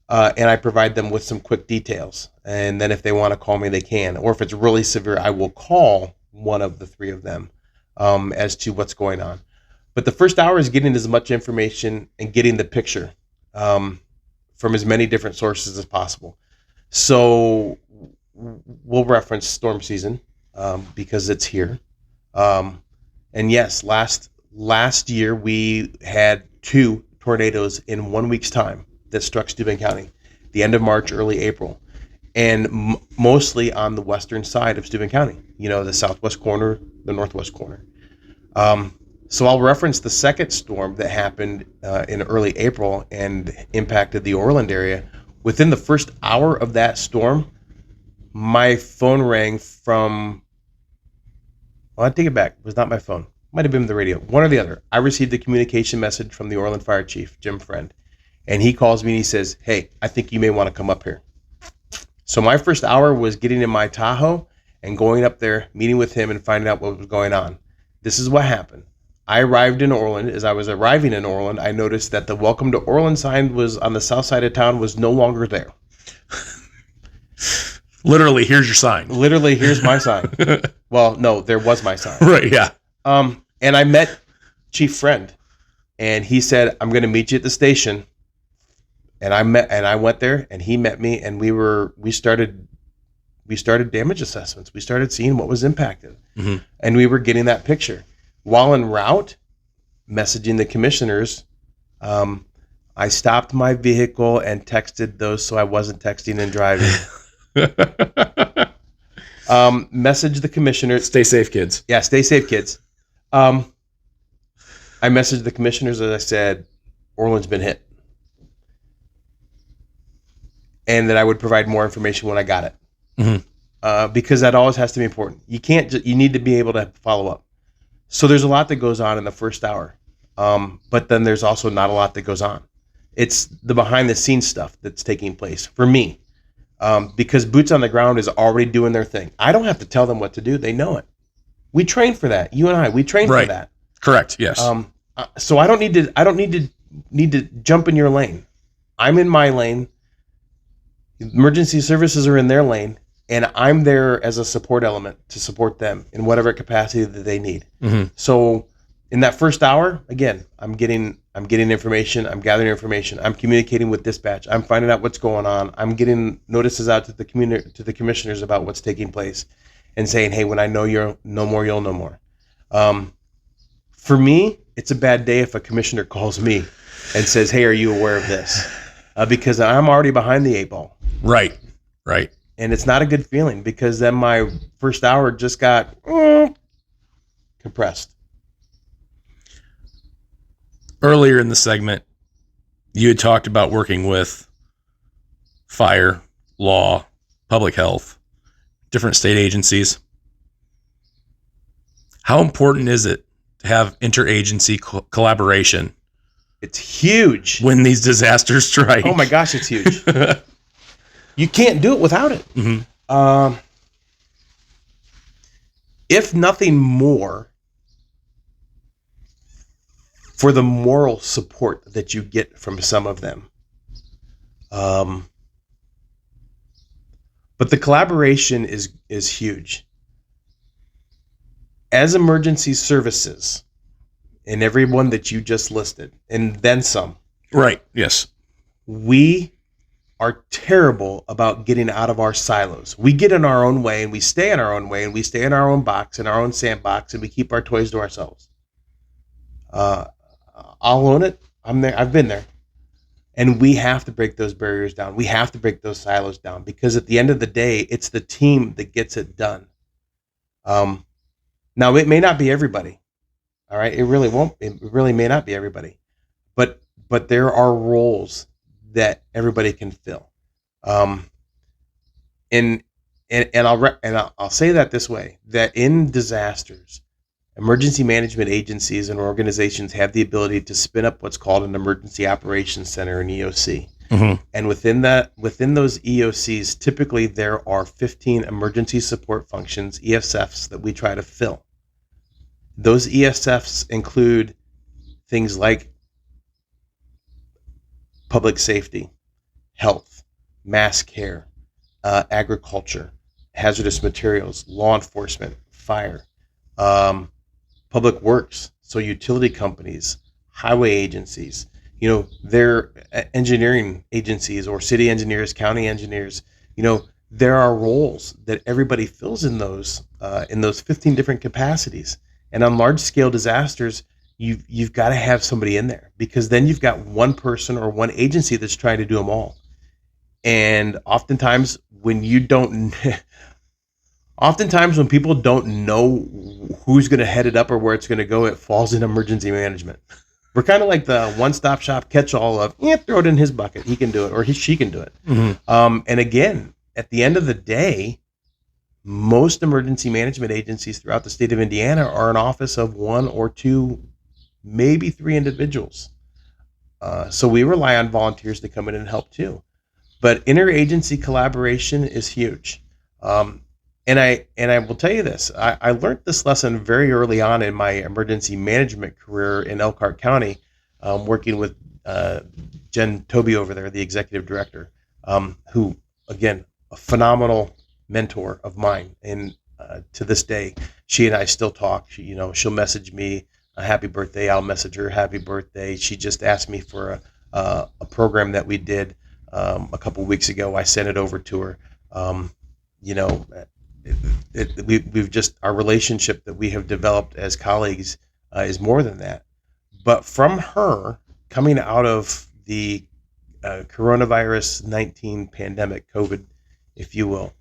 And I provide them with some quick details. And then if they want to call me, they can. Or if it's really severe, I will call one of the three of them as to what's going on. But the first hour is getting as much information and getting the picture from as many different sources as possible. So we'll reference storm season because it's here. And yes, last year we had 2 tornadoes in 1 week's time that struck Stueben County, the end of March, early April. and mostly on the western side of Stueben County, the southwest corner, the northwest corner. So I'll reference the second storm that happened in early April and impacted the Orland area. Within the first hour of that storm, my phone rang from, I take it back, it was not my phone. Might have been the radio, one or the other. I received a communication message from the Orland Fire Chief, Jim Friend, and he calls me and he says, "Hey, I think you may want to come up here." So my first hour was getting in my Tahoe and going up there, meeting with him and finding out what was going on. This is what happened. I arrived in Orland. As I was arriving in Orland, I noticed that the Welcome to Orland sign was on the south side of town was no longer there. Literally, here's your sign. Literally, here's my sign. Well, no, there was my sign. Right, yeah. And I met Chief Friend, and he said, "I'm going to meet you at the station." And I went there, and he met me, and we started damage assessments. We started seeing what was impacted, and we were getting that picture. While en route, messaging the commissioners, I stopped my vehicle and texted those so I wasn't texting and driving. Messaged the commissioners. Stay safe, kids. Yeah, stay safe, kids. I messaged the commissioners, as I said, Orland's been hit. And that I would provide more information when I got it. Because that always has to be important. You need to be able to follow up. So there's a lot that goes on in the first hour. But then there's also not a lot that goes on. It's the behind the scenes stuff that's taking place for me. Because boots on the ground is already doing their thing. I don't have to tell them what to do. They know it. We train for that. You and I, we train for that. Correct. Yes. So I don't need to jump in your lane. I'm in my lane. Emergency services are in their lane, and I'm there as a support element to support them in whatever capacity that they need. So in that first hour, again, I'm getting information, I'm gathering information, I'm communicating with dispatch, I'm finding out what's going on, I'm getting notices out to the commissioners about what's taking place, and saying, "Hey, when I know you'll know more, you'll know more." For me, it's a bad day if a commissioner calls me and says, "Hey, are you aware of this?" Because I'm already behind the 8 ball. Right. And it's not a good feeling, because then my first hour just got compressed. Earlier in the segment, you had talked about working with fire, law, public health, different state agencies. How important is it to have interagency collaboration? It's huge. When these disasters strike. Oh my gosh, it's huge. You can't do it without it. If nothing more, for the moral support that you get from some of them. But the collaboration is huge. As emergency services, and everyone that you just listed, and then some. Right, yes. We are terrible about getting out of our silos. We get in our own way, and we stay in our own way, and we stay in our own box, in our own sandbox, and we keep our toys to ourselves. I'll own it. I'm there. I've been there. And we have to break those barriers down. We have to break those silos down, because at the end of the day, it's the team that gets it done. Now, it may not be everybody. All right, it really won't. It really may not be everybody, but there are roles that everybody can fill. And I'll say that this way: that in disasters, emergency management agencies and organizations have the ability to spin up what's called an emergency operations center, an EOC. And within those EOCs, typically there are 15 emergency support functions, ESFs, that we try to fill. Those ESFs include things like public safety, health, mass care, agriculture, hazardous materials, law enforcement, fire, public works, so utility companies, highway agencies, they're engineering agencies or city engineers, county engineers. There are roles that everybody fills in those 15 different capacities. And on large scale disasters, you've got to have somebody in there, because then you've got one person or one agency that's trying to do them all. And oftentimes when people don't know who's going to head it up or where it's going to go, it falls in emergency management. We're kind of like the one-stop shop catch-all of, throw it in his bucket. He can do it, or she can do it. Mm-hmm. And again, at the end of the day, most emergency management agencies throughout the state of Indiana are an office of 1 or 2, maybe 3 individuals. So we rely on volunteers to come in and help too. But interagency collaboration is huge. And I will tell you this, I learned this lesson very early on in my emergency management career in Elkhart County, working with Jen Toby over there, the executive director, who, again, a phenomenal mentor of mine. And to this day, she and I still talk. She'll message me a happy birthday. I'll message her happy birthday. She just asked me for a program that we did a couple of weeks ago. I sent it over to her. We've just, our relationship that we have developed as colleagues is more than that. But from her coming out of the coronavirus 19 pandemic, COVID, if you will,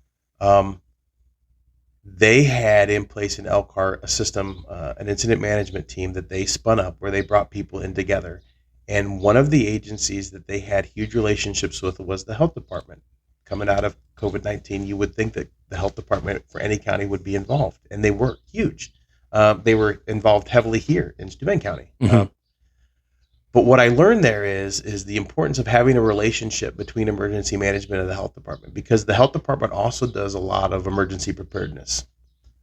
they had in place in Elkhart a system, an incident management team that they spun up where they brought people in together. And one of the agencies that they had huge relationships with was the health department. Coming out of COVID-19, you would think that the health department for any county would be involved, and they were huge. They were involved heavily here in Stueben County. Mm-hmm. But what I learned there is the importance of having a relationship between emergency management and the health department, because the health department also does a lot of emergency preparedness.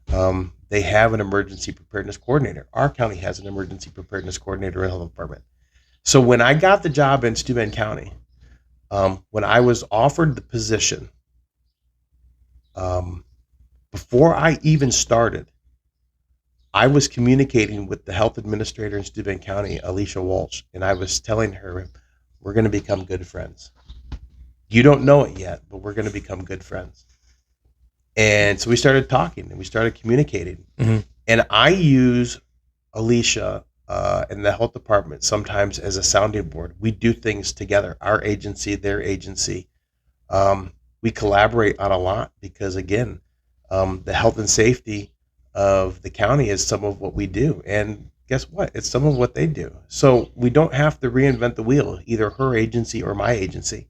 They have an emergency preparedness coordinator. Our county has an emergency preparedness coordinator in the health department. So when I got the job in Stueben County, when I was offered the position, before I even started, I was communicating with the health administrator in Stueben County, Alicia Walsh, and I was telling her, we're going to become good friends. You don't know it yet, but we're going to become good friends. And so we started talking and we started communicating. Mm-hmm. And I use Alicia in the health department sometimes as a sounding board. We do things together, our agency, their agency. We collaborate on a lot because, again, the health and safety of the county is some of what we do. And guess what? It's some of what they do. So we don't have to reinvent the wheel, either her agency or my agency.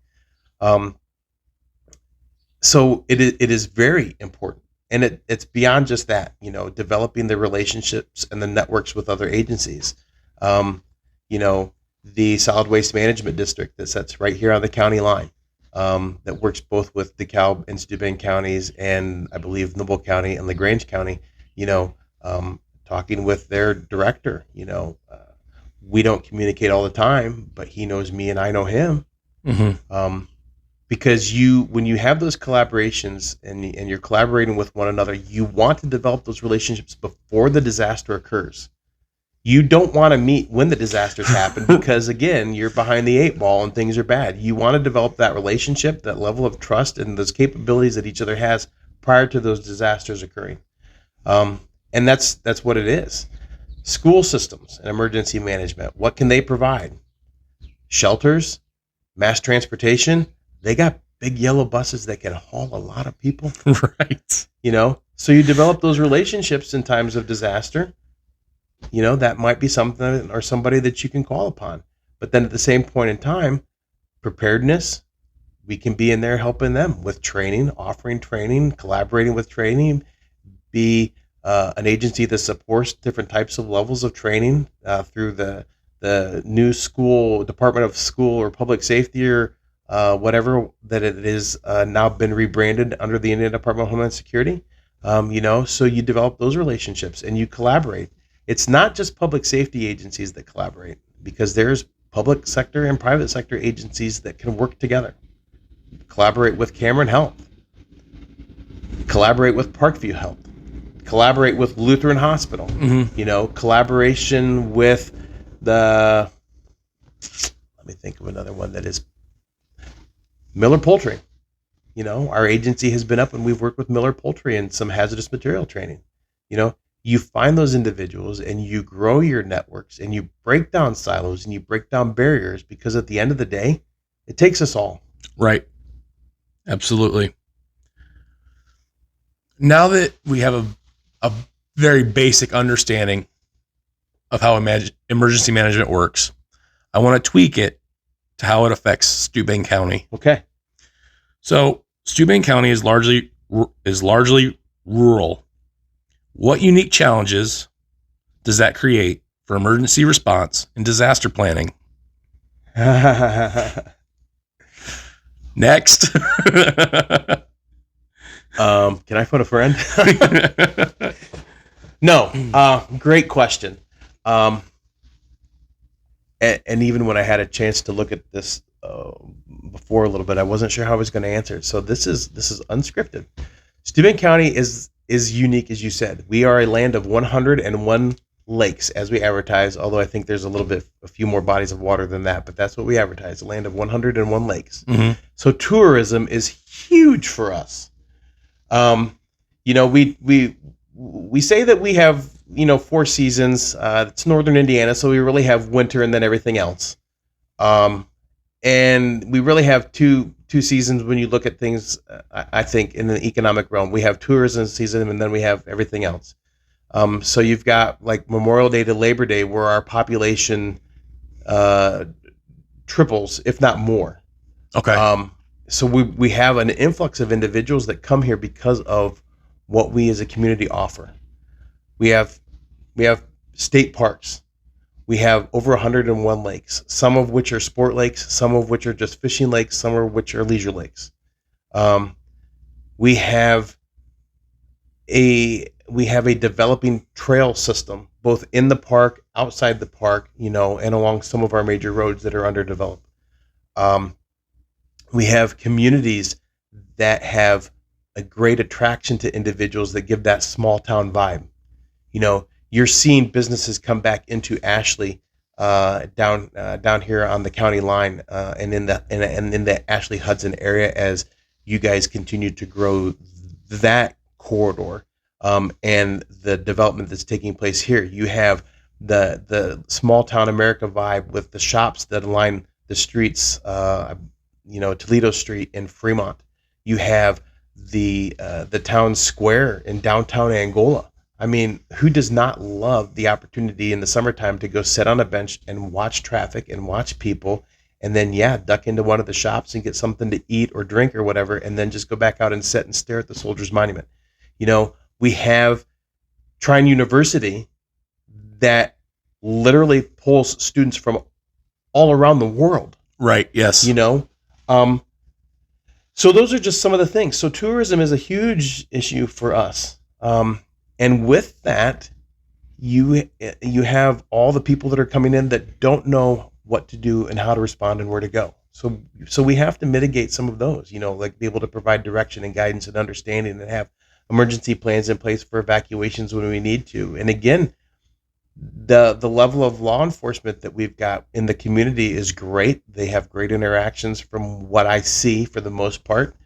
So it is very important. And it's beyond just that, developing the relationships and the networks with other agencies. The solid waste management district that sits right here on the county line, that works both with DeKalb and Stueben counties, and I believe Noble County and LaGrange County, talking with their director, we don't communicate all the time, but he knows me and I know him. Mm-hmm. Because when you have those collaborations and you're collaborating with one another, you want to develop those relationships before the disaster occurs. You don't want to meet when the disasters happen because, again, you're behind the 8 ball and things are bad. You want to develop that relationship, that level of trust, and those capabilities that each other has prior to those disasters occurring. And that's what it is. School systems and emergency management, what can they provide? Shelters, mass transportation. They got big yellow buses that can haul a lot of people. Right. So you develop those relationships in times of disaster. That might be something or somebody that you can call upon. But then at the same point in time, preparedness, we can be in there helping them with training, offering training, collaborating with training, be an agency that supports different types of levels of training through the new school, Department of School or Public Safety or whatever that it is now been rebranded under the Indiana Department of Homeland Security. So you develop those relationships and you collaborate. It's not just public safety agencies that collaborate, because there's public sector and private sector agencies that can work together. Collaborate with Cameron Health. Collaborate with Parkview Health. Collaborate with Lutheran Hospital. Mm-hmm. Collaboration with let me think of another one that is Miller Poultry. Our agency has been up and we've worked with Miller Poultry in some hazardous material training. You find those individuals and you grow your networks and you break down silos and you break down barriers, because at the end of the day, it takes us all. Right. Absolutely. Now that we have a very basic understanding of how emergency management works, I want to tweak it to how it affects Stueben County. Okay. So Stueben County is largely rural. What unique challenges does that create for emergency response and disaster planning? Next. Can I phone a friend? No. Great question. And even when I had a chance to look at this before a little bit, I wasn't sure how I was going to answer it. So this is unscripted. Stueben County is unique, as you said. We are a land of 101 lakes, as we advertise. Although I think there's a few more bodies of water than that, but that's what we advertise: a land of 101 lakes. Mm-hmm. So tourism is huge for us. We say that we have 4 seasons. It's northern Indiana, so we really have winter and then everything else. And we really have two seasons when you look at things. I think in the economic realm, we have tourism season and then we have everything else. So you've got like Memorial Day to Labor Day, where our population triples, if not more. Okay. So we have an influx of individuals that come here because of what we as a community offer. We have state parks. We have over 101 lakes, some of which are sport lakes, some of which are just fishing lakes, some of which are leisure lakes. We have a developing trail system, both in the park, outside the park, and along some of our major roads that are underdeveloped. We have communities that have a great attraction to individuals that give that small town vibe. You're seeing businesses come back into Ashley, down here on the county line, and in the Ashley Hudson area, as you guys continue to grow that corridor, and the development that's taking place here. You have the small town America vibe with the shops that align the streets, Toledo Street in Fremont. You have the town square in downtown Angola. I mean, who does not love the opportunity in the summertime to go sit on a bench and watch traffic and watch people, and then duck into one of the shops and get something to eat or drink or whatever, and then just go back out and sit and stare at the Soldiers Monument. We have Trine University that literally pulls students from all around the world. Right. Yes. So those are just some of the things. So tourism is a huge issue for us. And with that, you have all the people that are coming in that don't know what to do and how to respond and where to go. So we have to mitigate some of those, like be able to provide direction and guidance and understanding, and have emergency plans in place for evacuations when we need to. And again, the level of law enforcement that we've got in the community is great. They have great interactions from what I see for the most part,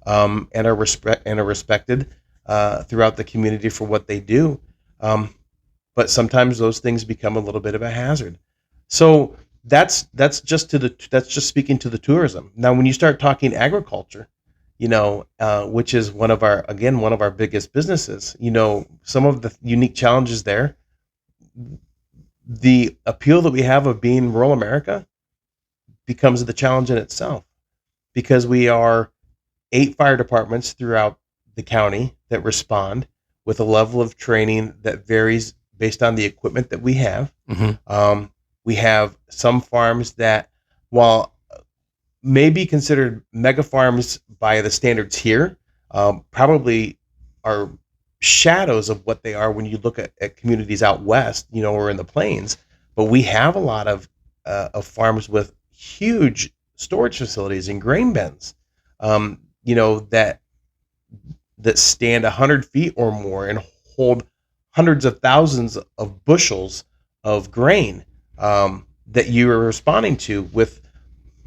and are respected throughout the community for what they do. But sometimes those things become a little bit of a hazard. So that's just speaking to the tourism. Now, when you start talking agriculture, which is one of our biggest businesses, some of the unique challenges there, the appeal that we have of being rural America becomes the challenge in itself, because we are 8 fire departments throughout the county that respond with a level of training that varies based on the equipment that we have. Mm-hmm. We have some farms that, while may be considered mega farms by the standards here, probably are shadows of what they are when you look at communities out west, or in the plains. But we have a lot of farms with huge storage facilities and grain bins, that stand 100 feet or more and hold hundreds of thousands of bushels of grain, that you are responding to, with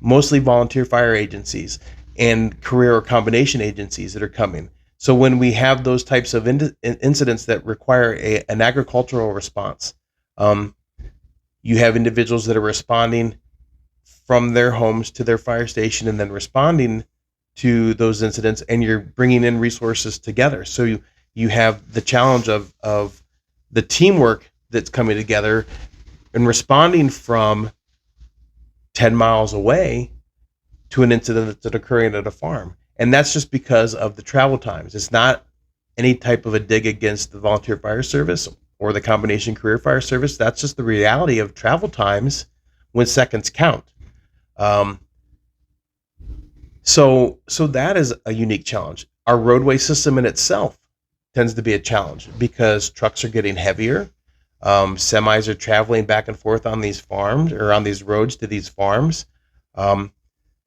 mostly volunteer fire agencies and career or combination agencies that are coming. So when we have those types of incidents that require an agricultural response, you have individuals that are responding from their homes to their fire station and then responding to those incidents, and you're bringing in resources together. So you have the challenge of the teamwork that's coming together and responding from 10 miles away to an incident that's occurring at a farm. And that's just because of the travel times. It's not any type of a dig against the volunteer fire service or the combination career fire service. That's just the reality of travel times when seconds count. So that is a unique challenge. Our roadway system in itself tends to be a challenge because trucks are getting heavier. Semis are traveling back and forth on these farms or on these roads to these farms.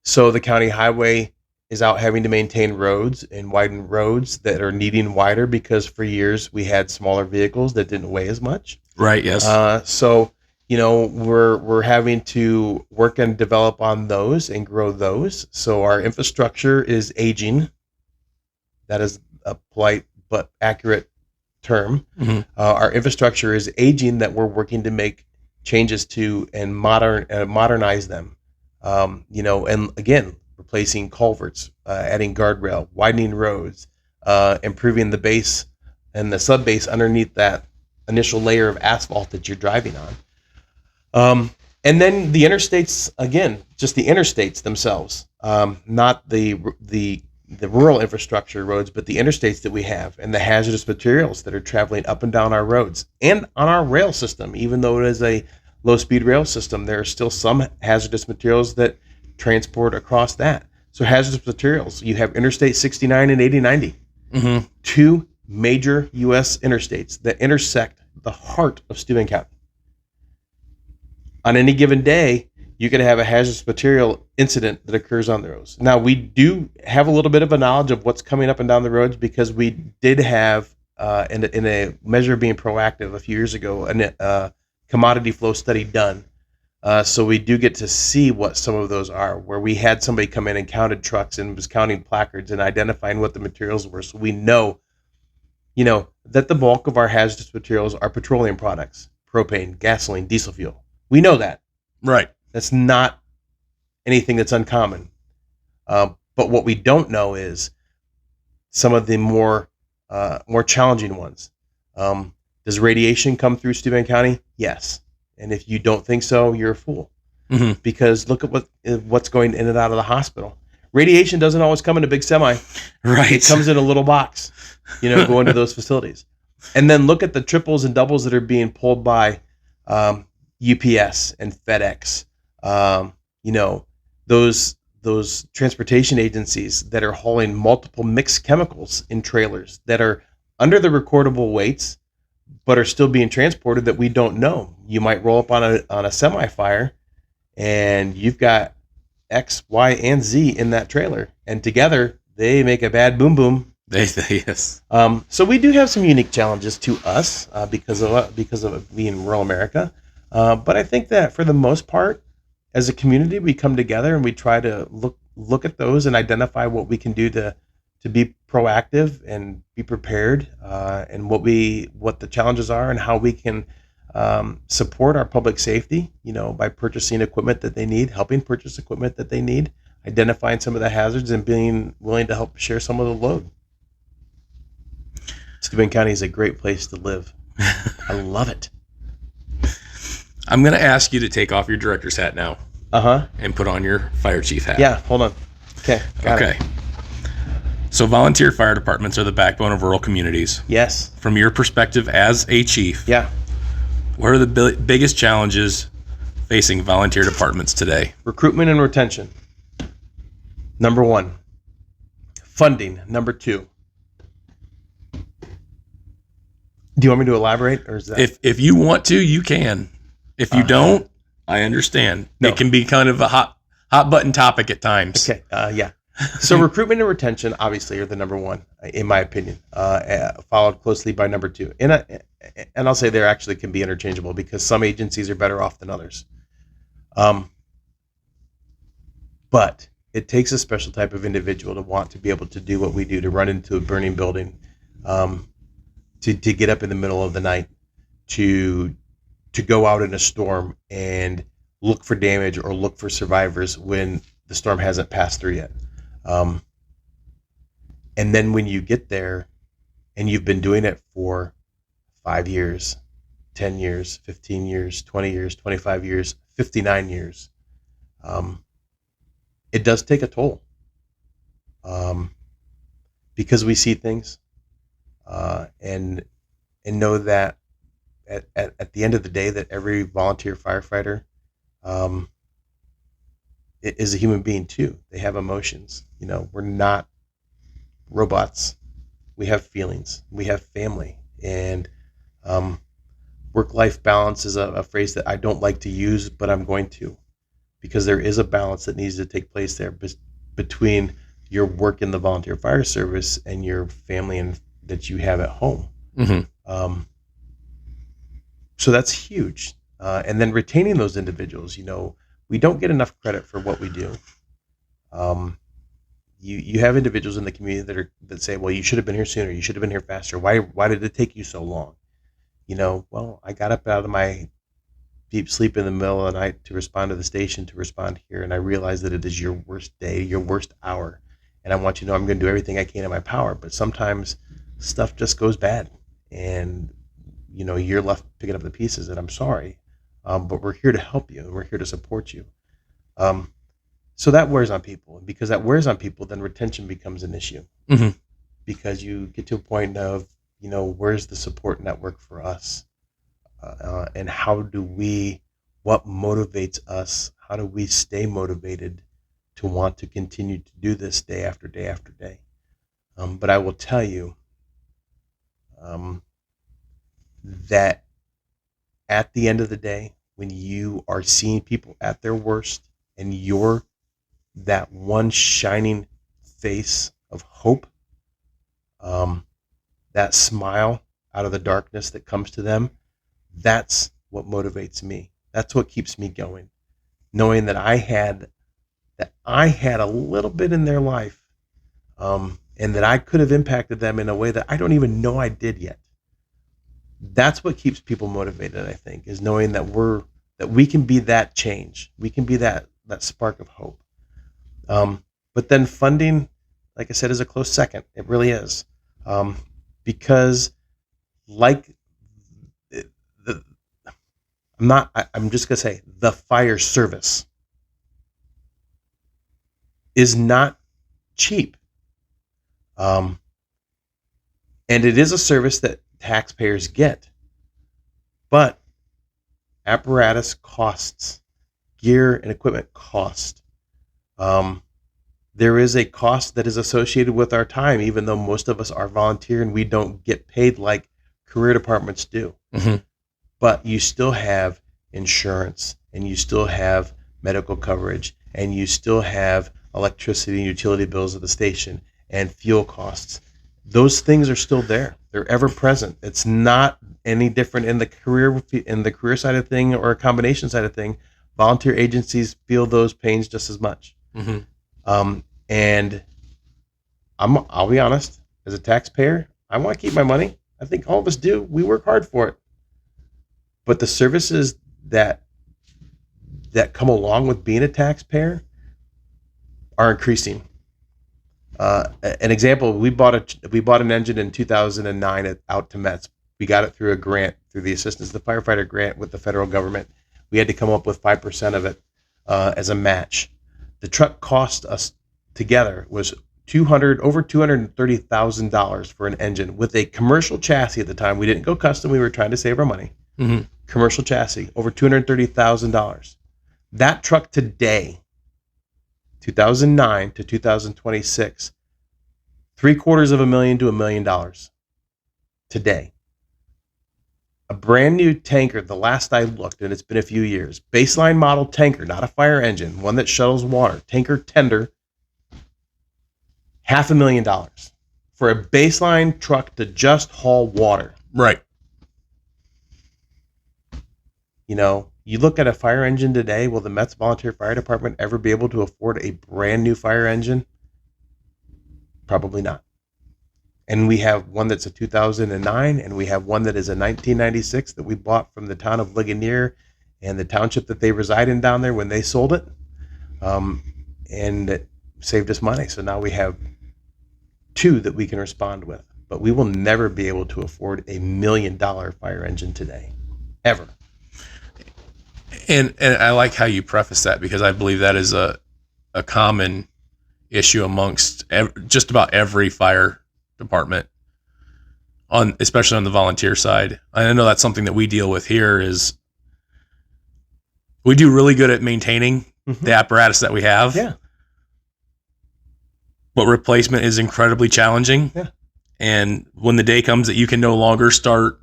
So the county highway is out having to maintain roads and widen roads that are needing wider because for years we had smaller vehicles that didn't weigh as much. Right. Yes. So we're having to work and develop on those and grow those. So our infrastructure is aging. That is a polite but accurate term. Mm-hmm. Our infrastructure is aging that we're working to make changes to and modernize them. And again, replacing culverts, adding guardrail, widening roads, improving the base and the sub base underneath that initial layer of asphalt that you're driving on. And then the interstates, again, just the interstates themselves, not the rural infrastructure roads, but the interstates that we have and the hazardous materials that are traveling up and down our roads and on our rail system. Even though it is a low-speed rail system, there are still some hazardous materials that transport across that. So hazardous materials, you have Interstate 69 and 8090, Mm-hmm. two major U.S. interstates that intersect the heart of Stueben County. On any given day, you could have a hazardous material incident that occurs on the roads. Now, we do have a little bit of a knowledge of what's coming up and down the roads because we did have, in a measure of being proactive a few years ago, a commodity flow study done. So we do get to see what some of those are, where we had somebody come in and counted trucks and was counting placards and identifying what the materials were. So we know, that the bulk of our hazardous materials are petroleum products, propane, gasoline, diesel fuel. We know that. Right. That's not anything that's uncommon. But what we don't know is some of the more challenging ones. Does radiation come through Stueben County? Yes. And if you don't think so, you're a fool. Mm-hmm. Because look at what's going in and out of the hospital. Radiation doesn't always come in a big semi. Right. It comes in a little box, going to those facilities. And then look at the triples and doubles that are being pulled by UPS and FedEx. Those transportation agencies that are hauling multiple mixed chemicals in trailers that are under the recordable weights, but are still being transported that we don't know. You might roll up on a semi fire, and you've got X, Y, and Z in that trailer, and together they make a bad boom boom. Yes. So we do have some unique challenges to us because of it being rural America. But I think that for the most part, as a community, we come together and we try to look at those and identify what we can do to be proactive and be prepared, and what the challenges are and how we can support our public safety, by purchasing equipment that they need, helping purchase equipment that they need, identifying some of the hazards and being willing to help share some of the load. Stueben County is a great place to live. I love it. I'm going to ask you to take off your director's hat now. Uh-huh. And put on your fire chief hat. Yeah, hold on. Okay. Got it. So volunteer fire departments are the backbone of rural communities. Yes. From your perspective as a chief, Yeah. what are the biggest challenges facing volunteer departments today? Recruitment and retention. Number 1. Funding. Number 2. Do you want me to elaborate, or is that? If you want to, you can. If you don't, I understand. No. It can be kind of a hot button topic at times. Okay. Yeah. So recruitment and retention obviously are the number 1, in my opinion, followed closely by number 2. And I'll say they actually can be interchangeable because some agencies are better off than others. But it takes a special type of individual to want to be able to do what we do, to run into a burning building, to get up in the middle of the night, to go out in a storm and look for damage or look for survivors when the storm hasn't passed through yet. And then when you get there and you've been doing it for 5 years, 10 years, 15 years, 20 years, 25 years, 59 years, it does take a toll, because we see things, and know that at the end of the day that every volunteer firefighter is a human being too. They have emotions. We're not robots. We have feelings. We have family. And work-life balance is a phrase that I don't like to use, but I'm going to, because there is a balance that needs to take place there between your work in the volunteer fire service and your family and that you have at home. Mm-hmm. So that's huge. And then retaining those individuals, we don't get enough credit for what we do. You have individuals in the community that say, well, you should have been here sooner. You should have been here faster. Why did it take you so long? Well, I got up out of my deep sleep in the middle of the night to respond to the station, to respond here. And I realized that it is your worst day, your worst hour. And I want you to know I'm going to do everything I can in my power. But sometimes stuff just goes bad. And, you're left picking up the pieces, and I'm sorry. But we're here to help you, and we're here to support you. So that wears on people. And because that wears on people, then retention becomes an issue. Mm-hmm. Because you get to a point of, where's the support network for us? And what motivates us? How do we stay motivated to want to continue to do this day after day after day? But I will tell you that at the end of the day, when you are seeing people at their worst and you're that one shining face of hope, that smile out of the darkness that comes to them, that's what motivates me. That's what keeps me going. Knowing that I had a little bit in their life, and that I could have impacted them in a way that I don't even know I did yet. That's what keeps people motivated, I think, is knowing that we can be that change. We can be that spark of hope. But then funding, like I said, is a close second. It really is. Because I'm just going to say the fire service is not cheap. And it is a service that taxpayers get. But apparatus costs, gear and equipment cost. There is a cost that is associated with our time, even though most of us are volunteer and we don't get paid like career departments do. Mm-hmm. But you still have insurance, and you still have medical coverage, and you still have electricity and utility bills at the station and fuel costs. Those things are still there. They're ever present. It's not any different in the career side of thing or a combination side of thing. Volunteer agencies feel those pains just as much. Mm-hmm. And I'll be honest, as a taxpayer, I want to keep my money. I think all of us do. We work hard for it. But the services that come along with being a taxpayer are increasing. An example, we bought an engine in 2009 out to Metz. We got it through a grant, through the Assistance to the Firefighter grant with the federal government. We had to come up with 5% of it as a match. The truck cost us together was over $230,000 for an engine with a commercial chassis at the time. We didn't go custom. We were trying to save our money. Mm-hmm. Commercial chassis, over $230,000. That truck today, 2009 to 2026, $750,000 to $1 million today. A brand new tanker, the last I looked, and it's been a few years, baseline model tanker, not a fire engine, one that shuttles water, tanker tender, $500,000 for a baseline truck to just haul water. Right. You look at a fire engine today, will the Metz Volunteer Fire Department ever be able to afford a brand new fire engine? Probably not. And we have one that's a 2009, and we have one that is a 1996 that we bought from the town of Greenamyer and the township that they reside in down there when they sold it. And it saved us money. So now we have two that we can respond with. But we will never be able to afford $1 million fire engine today, ever. And I like how you preface that, because I believe that is a common issue amongst just about every fire department, especially on the volunteer side. I know that's something that we deal with here. Is we do really good at maintaining the apparatus that we have. Yeah. But replacement is incredibly challenging. Yeah. And when the day comes that you can no longer start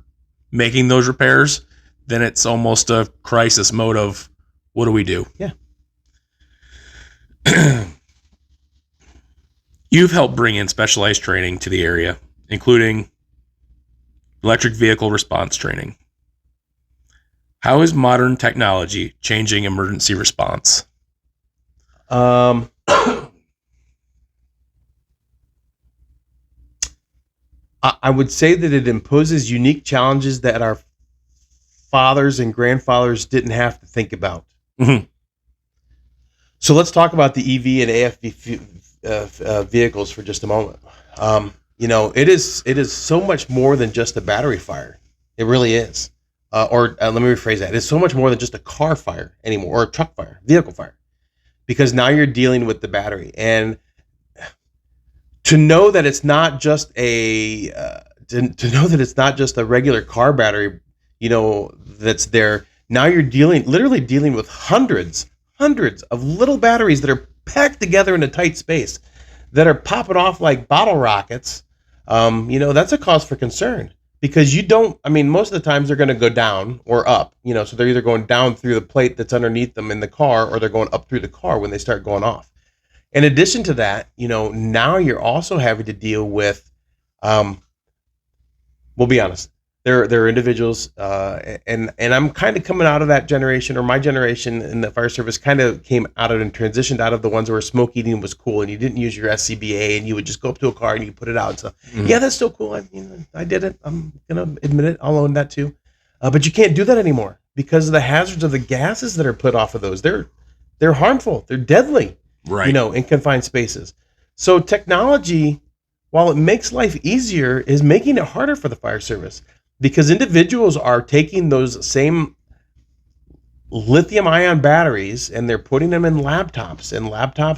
making those repairs, then it's almost a crisis mode of, what do we do? Yeah. You've helped bring in specialized training to the area, including electric vehicle response training. How is modern technology changing emergency response? I would say that it imposes unique challenges that our fathers and grandfathers didn't have to think about. Mm-hmm. So let's talk about the EV and AFV vehicles for just a moment. It is so much more than just a battery fire. It really is. Let me rephrase that. It's so much more than just a car fire anymore, or a truck fire, vehicle fire, because now you're dealing with the battery. And to know that it's not just a regular car battery, that's there. Now you're literally dealing with hundreds of little batteries that are packed together in a tight space that are popping off like bottle rockets. That's a cause for concern, because most of the times they're going to go down or up, so they're either going down through the plate that's underneath them in the car, or they're going up through the car when they start going off. In addition to that, now you're also having to deal with, we'll be honest, there are individuals, and I'm kind of coming out of that generation, or my generation in the fire service kind of came out of and transitioned out of the ones where smoke eating was cool, and you didn't use your SCBA, and you would just go up to a car and you put it out. So yeah, that's still cool. I did it. I'm gonna admit it. I'll own that too. But you can't do that anymore because of the hazards of the gases that are put off of those. They're harmful. They're deadly. Right. In confined spaces. So technology, while it makes life easier, is making it harder for the fire service, because individuals are taking those same lithium-ion batteries and they're putting them in laptops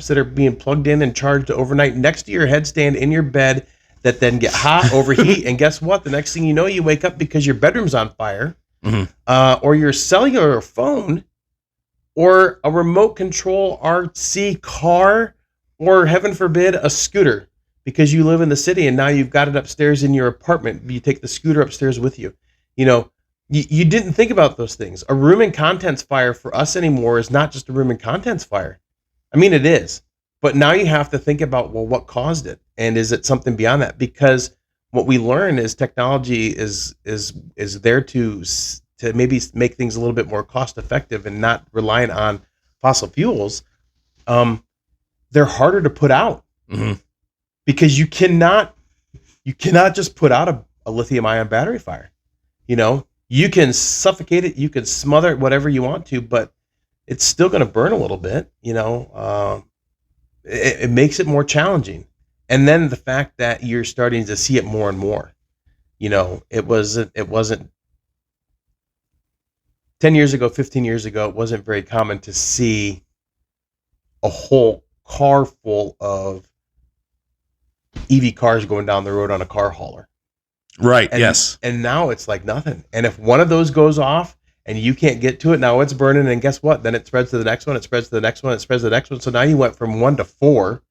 that are being plugged in and charged overnight next to your headstand in your bed, that then get hot, overheat, and guess what? The next thing you know, you wake up because your bedroom's on fire, or your cellular phone, or a remote control RC car, or heaven forbid, a scooter, because you live in the city and now you've got it upstairs in your apartment. You take the scooter upstairs with you. You didn't think about those things. A room and contents fire for us anymore is not just a room and contents fire. It is. But now you have to think about, well, what caused it? And is it something beyond that? Because what we learn is technology is there to maybe make things a little bit more cost effective and not reliant on fossil fuels. They're harder to put out, because you cannot just put out a lithium ion battery fire. You can suffocate it, you can smother it, whatever you want to, but it's still going to burn a little bit. It makes it more challenging. And then the fact that you're starting to see it more and more. It wasn't 10 years ago, 15 years ago, it wasn't very common to see a whole car full of EV cars going down the road on a car hauler. Right, yes. And now it's like nothing. And if one of those goes off and you can't get to it, now it's burning, and guess what? Then it spreads to the next one, it spreads to the next one, it spreads to the next one. So now you went from 1 to 4,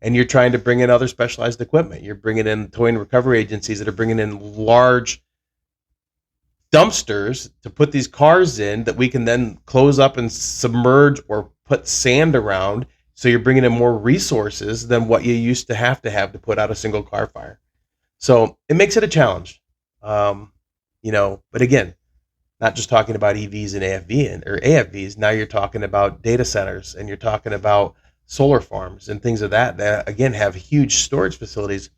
and you're trying to bring in other specialized equipment. You're bringing in tow and recovery agencies that are bringing in large dumpsters to put these cars in that we can then close up and submerge or put sand around. So you're bringing in more resources than what you used to have to put out a single car fire. So it makes it a challenge. But again, not just talking about EVs and AFVs. Now you're talking about data centers, and you're talking about solar farms and things of that again have huge storage facilities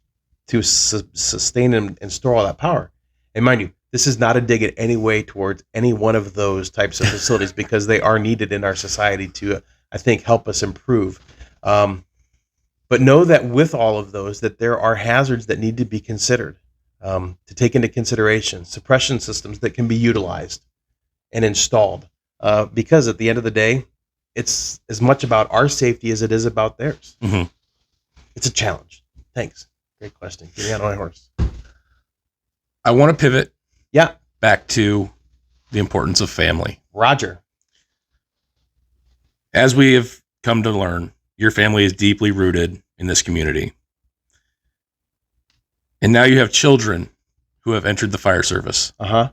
to sustain and store all that power. And mind you, this is not a dig at any way towards any one of those types of facilities, because they are needed in our society to, I think, help us improve. But But know that with all of those, that there are hazards that need to be considered, to take into consideration, suppression systems that can be utilized and installed. Because at the end of the day, it's as much about our safety as it is about theirs. Mm-hmm. It's a challenge. Thanks. Great question. Get me out on my horse. I want to pivot Yeah. back to the importance of family. Roger. As we have come to learn, your family is deeply rooted in this community. And now you have children who have entered the fire service. Uh-huh.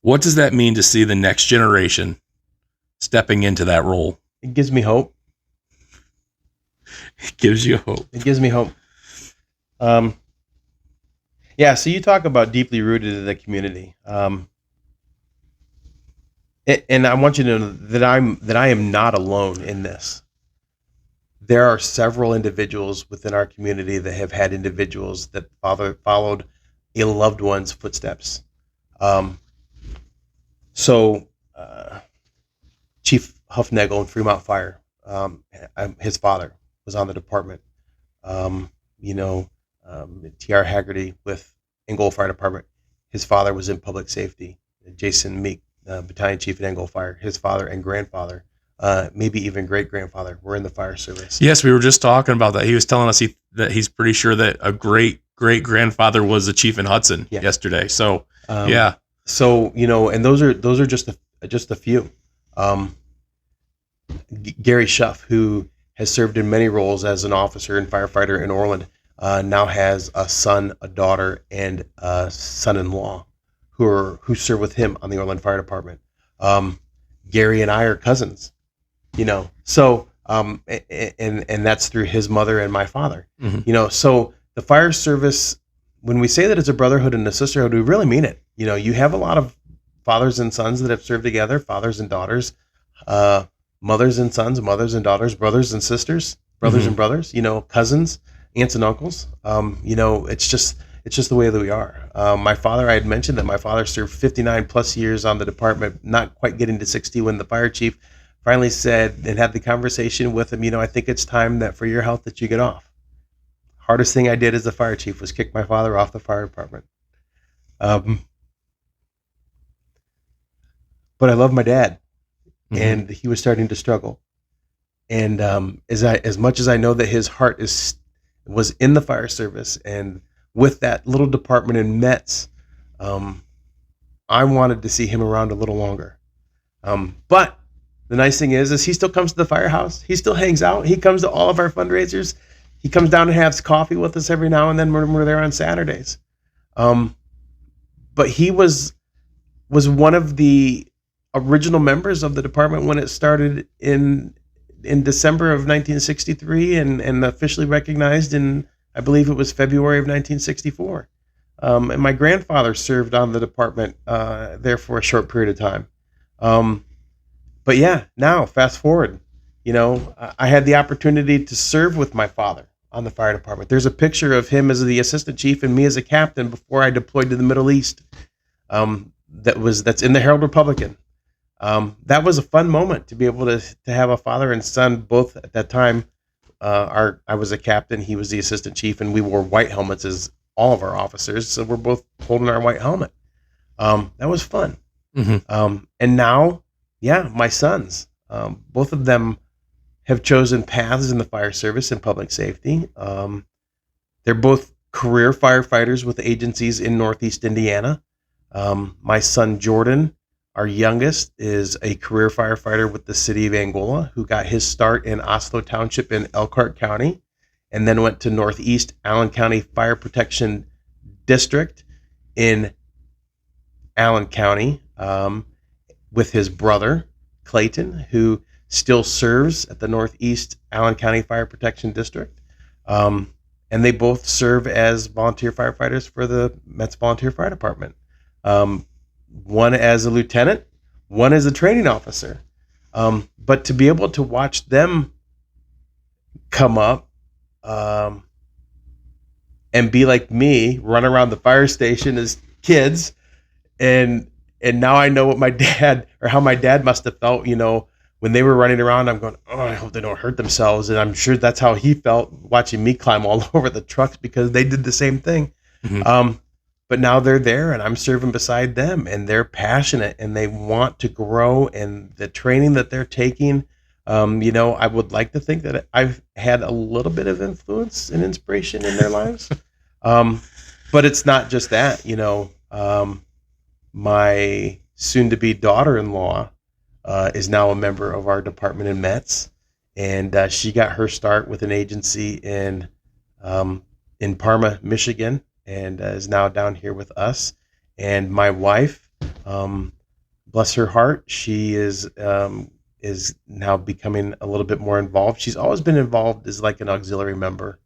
What does that mean to see the next generation stepping into that role? It gives me hope. It gives you hope. It gives me hope. Yeah, so you talk about deeply rooted in the community. And I want you to know that I am not alone in this. There are several individuals within our community that have had individuals that followed a loved one's footsteps. So Chief Huffnagel in Fremont Fire, his father was on the department. T.R. Haggerty with Engel Fire Department, his father was in public safety. Jason Meek, battalion chief at Engel Fire, his father and grandfather, maybe even great-grandfather, were in the fire service. Yes, we were just talking about that. He was telling us that he's pretty sure that a great-grandfather was a chief in Hudson yesterday. So, yeah. So, and those are just a few. Gary Schuff, who has served in many roles as an officer and firefighter in Orland, now has a son, a daughter, and a son-in-law who serve with him on the Orland Fire Department. Gary and I are cousins, so and that's through his mother and my father. Mm-hmm. So the fire service, when we say that it's a brotherhood and a sisterhood, we really mean it. You have a lot of fathers and sons that have served together, fathers and daughters, mothers and sons, mothers and daughters, brothers and sisters, brothers and brothers, cousins, aunts and uncles. It's just the way that we are. My father, I had mentioned that my father served 59 plus years on the department, not quite getting to 60 when the fire chief finally said and had the conversation with him, I think it's time that for your health that you get off. Hardest thing I did as the fire chief was kick my father off the fire department. But I love my dad, and he was starting to struggle. And as much as I know that his heart was in the fire service, and with that little department in Metz, I wanted to see him around a little longer. But the nice thing is he still comes to the firehouse. He still hangs out. He comes to all of our fundraisers. He comes down and has coffee with us every now and then when we're there on Saturdays. But he was one of the original members of the department when it started in December of 1963 and officially recognized in, I believe it was February of 1964. And my grandfather served on the department there for a short period of time. But yeah, now fast forward, I had the opportunity to serve with my father on the fire department. There's a picture of him as the assistant chief and me as a captain before I deployed to the Middle East. That's in the Herald Republican. That was a fun moment to be able to have a father and son both at that time. I was a captain, he was the assistant chief, and we wore white helmets as all of our officers. So we're both holding our white helmet. That was fun. Mm-hmm. And now, my sons, both of them have chosen paths in the fire service and public safety. They're both career firefighters with agencies in Northeast Indiana. My son, Jordan, our youngest, is a career firefighter with the city of Angola, who got his start in Oslo Township in Elkhart County, and then went to Northeast Allen County Fire Protection District in Allen County with his brother, Clayton, who still serves at the Northeast Allen County Fire Protection District. And they both serve as volunteer firefighters for the Metz Volunteer Fire Department. One as a lieutenant, one as a training officer. But to be able to watch them come up and be like me, run around the fire station as kids, and now I know what my dad, or how my dad must have felt, when they were running around, I'm going, oh, I hope they don't hurt themselves. And I'm sure that's how he felt watching me climb all over the trucks because they did the same thing. Mm-hmm. But now they're there and I'm serving beside them and they're passionate and they want to grow, and the training that they're taking, I would like to think that I've had a little bit of influence and inspiration in their lives. But it's not just that, my soon-to-be daughter-in-law is now a member of our department in Metz, and she got her start with an agency in Parma, Michigan, and is now down here with us. And my wife, bless her heart, she is now becoming a little bit more involved. She's always been involved as like an auxiliary member,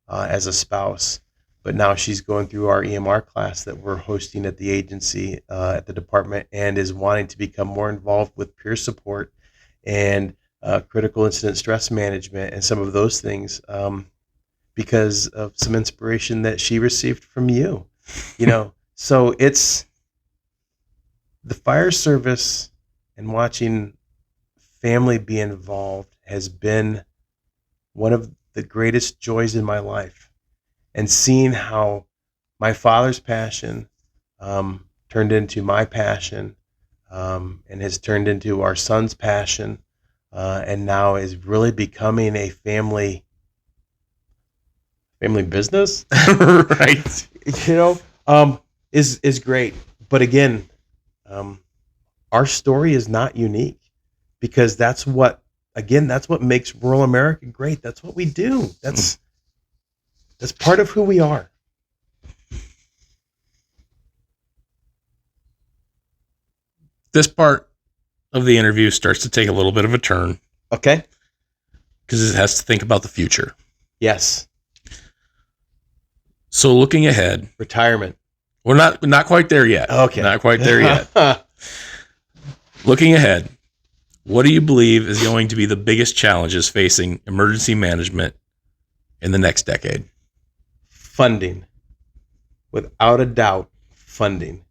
as a spouse, but now she's going through our EMR class that we're hosting at the agency, at the department, and is wanting to become more involved with peer support and critical incident stress management and some of those things, because of some inspiration that she received from you. So it's the fire service, and watching family be involved has been one of the greatest joys in my life. And seeing how my father's passion turned into my passion, and has turned into our son's passion, and now is really becoming a family business, right? Is great. But again, our story is not unique, because that's what makes rural America great. That's what we do. That's part of who we are. This part of the interview starts to take a little bit of a turn. Okay. Because it has to think about the future. Yes. So looking ahead. Retirement. We're not quite there yet. Okay. Not quite there yet. Looking ahead, what do you believe is going to be the biggest challenges facing emergency management in the next decade? Funding. Without a doubt, funding.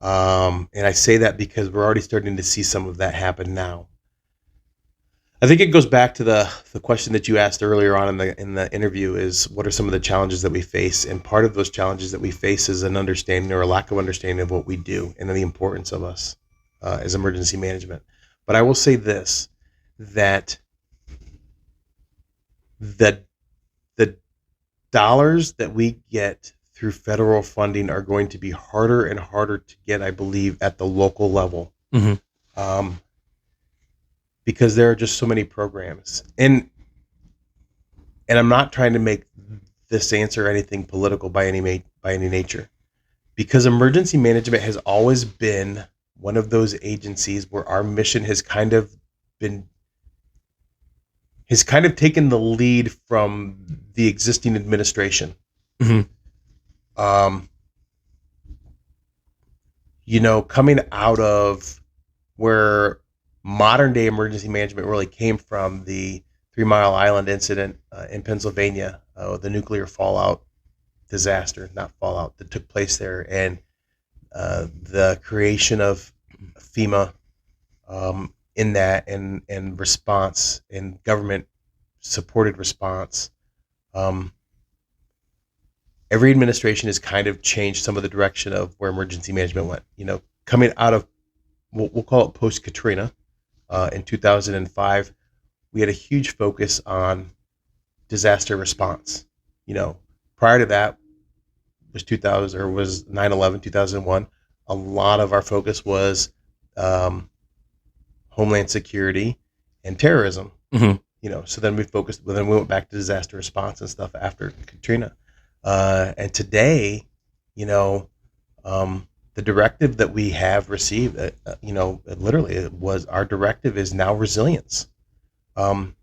And I say that because we're already starting to see some of that happen now. I think it goes back to the question that you asked earlier on in the interview, is what are some of the challenges that we face? And part of those challenges that we face is an understanding or a lack of understanding of what we do and the importance of us as emergency management. But I will say this, that the dollars that we get through federal funding are going to be harder and harder to get, I believe, at the local level. Mm-hmm. Because there are just so many programs. And I'm not trying to make this answer anything political by any nature, because emergency management has always been one of those agencies where our mission has kind of taken the lead from the existing administration. Mm-hmm. Coming out of where modern day emergency management really came from, the 3 Mile Island incident in Pennsylvania, the nuclear fallout disaster, not fallout, that took place there, and the creation of FEMA in that, and response and government supported response. Every administration has kind of changed some of the direction of where emergency management went. Coming out of, we'll call it post-Katrina, in 2005, we had a huge focus on disaster response. Prior to that was 9/11, 2001. A lot of our focus was homeland security and terrorism. Mm-hmm. So then we went back to disaster response and stuff after Katrina. And today, the directive that we have received, literally it was, our directive is now resilience. And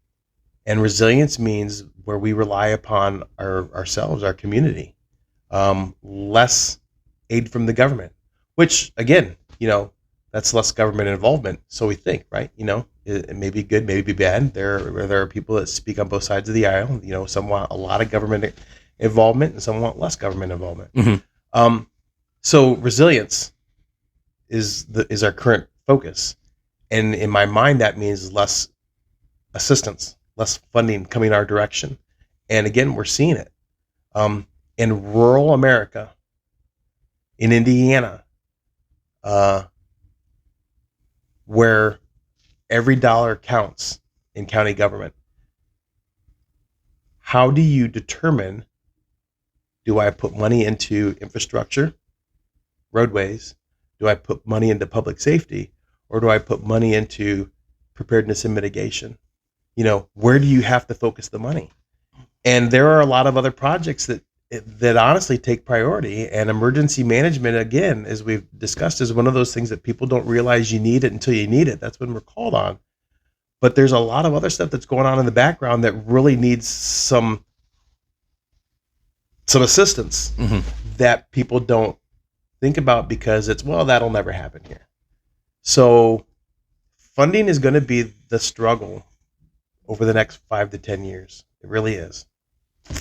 resilience means where we rely upon ourselves, our community, less aid from the government, which again, that's less government involvement. So we think, right? It may be good, maybe bad. There are people that speak on both sides of the aisle. Some want a lot of government involvement and some want less government involvement. Mm-hmm. So resilience is our current focus. And in my mind, that means less assistance, less funding coming our direction. And again, we're seeing it. In rural America, in Indiana, where every dollar counts in county government, how do you determine, do I put money into infrastructure, roadways? Do I put money into public safety? Or do I put money into preparedness and mitigation? Where do you have to focus the money? And there are a lot of other projects that honestly take priority. And emergency management, again, as we've discussed, is one of those things that people don't realize you need it until you need it. That's when we're called on. But there's a lot of other stuff that's going on in the background that really needs some assistance that people don't think about, because it's, well, that'll never happen here. So funding is going to be the struggle over the next 5 to 10 years. It really is.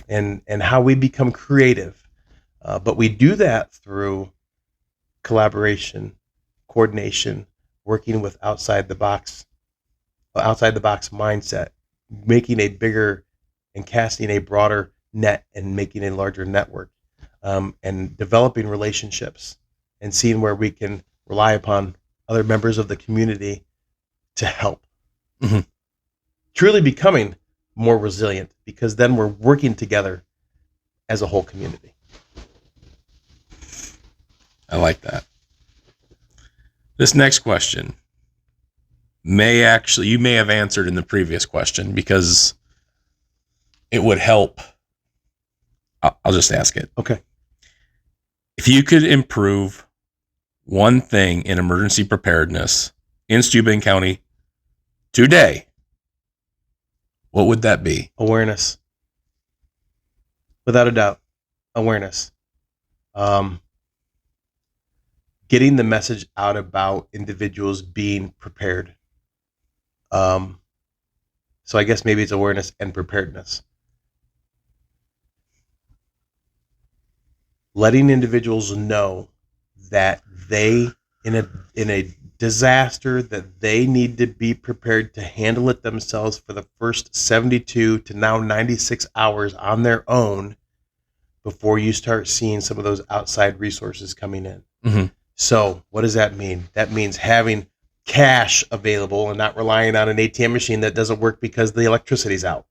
And how we become creative. But we do that through collaboration, coordination, working with outside the box mindset, making a bigger and casting a broader net and making a larger network, and developing relationships and seeing where we can rely upon other members of the community to help. Truly becoming more resilient, because then we're working together as a whole community. I like that. This next question you may have answered in the previous question, because it would help. I'll just ask it. Okay. If you could improve one thing in emergency preparedness in Stueben County today, what would that be? Awareness. Without a doubt. Awareness. Getting the message out about individuals being prepared. So I guess maybe it's awareness and preparedness. Letting individuals know that they, in a disaster, that they need to be prepared to handle it themselves for the first 72 to now 96 hours on their own before you start seeing some of those outside resources coming in. So what does that mean? That means having cash available and not relying on an ATM machine that doesn't work because the electricity's out.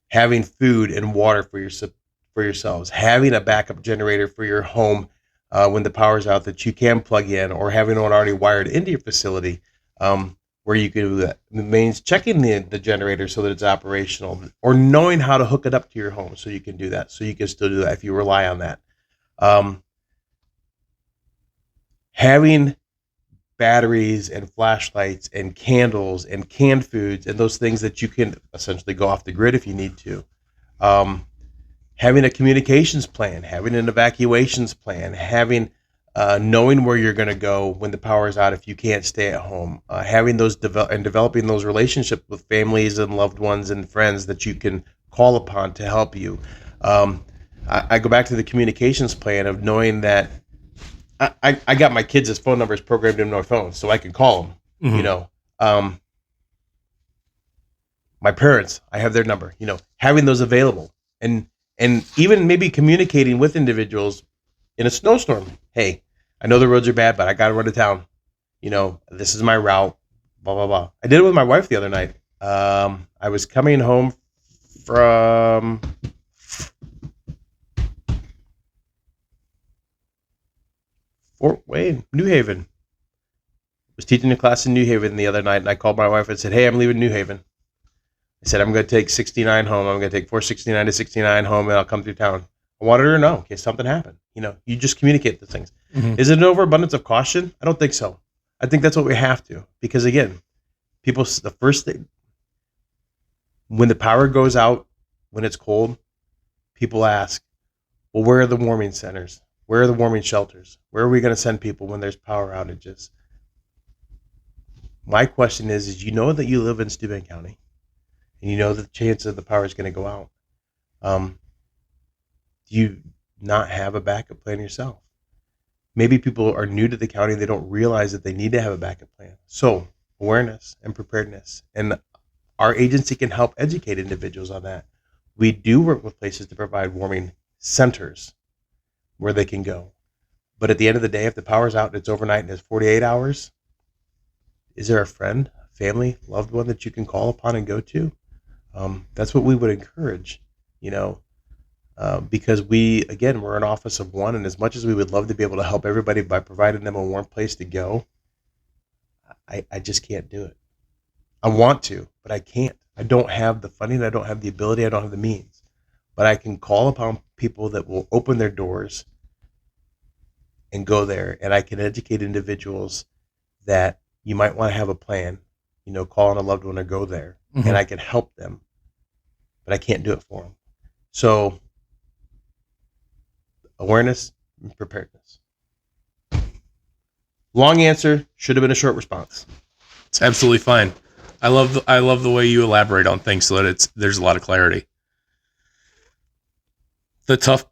Having food and water for yourselves. Having a backup generator for your home when the power's out that you can plug in, or having one already wired into your facility where you can do that. It means checking the generator so that it's operational, or knowing how to hook it up to your home so you can do that. So you can still do that if you rely on that. Having batteries and flashlights and candles and canned foods and those things that you can essentially go off the grid if you need to. Having a communications plan, having an evacuations plan, having knowing where you're going to go when the power is out if you can't stay at home, having those developing those relationships with families and loved ones and friends that you can call upon to help you. I go back to the communications plan of knowing that I got my kids' phone numbers programmed into my phone so I can call them. My parents, I have their number. Having those available, and even maybe communicating with individuals in a snowstorm. Hey, I know the roads are bad, but I got to run to town. This is my route. Blah blah blah. I did it with my wife the other night. I was coming home from Fort Wayne, New Haven. Was teaching a class in New Haven the other night, and I called my wife and said, "Hey, I'm leaving New Haven." I said, "I'm going to take 69 home. I'm going to take 469 to 69 home, and I'll come through town." I wanted her to know in case something happened. You just communicate the things. Is it an overabundance of caution? I don't think so. I think that's what we have to, because again, the first thing, when the power goes out, when it's cold, people ask, well, where are the warming centers? Where are the warming shelters? Where are we going to send people when there's power outages? My question is you know that you live in Stueben County, and you know that the chance of the power is going to go out. Do you not have a backup plan yourself? Maybe people are new to the county. They don't realize that they need to have a backup plan. So awareness and preparedness. And our agency can help educate individuals on that. We do work with places to provide warming centers where they can go. But at the end of the day, if the power's out and it's overnight and it's 48 hours, is there a friend, family, loved one that you can call upon and go to? That's what we would encourage, because we're an office of one, and as much as we would love to be able to help everybody by providing them a warm place to go, I just can't do it. I want to, but I can't. I don't have the funding, I don't have the ability, I don't have the means. But I can call upon people that will open their doors and go there, and I can educate individuals that you might want to have a plan, call on a loved one or go there, and I can help them, but I can't do it for them. So, awareness and preparedness. Long answer, should have been a short response. It's absolutely fine. I love the way you elaborate on things so that there's a lot of clarity. The tough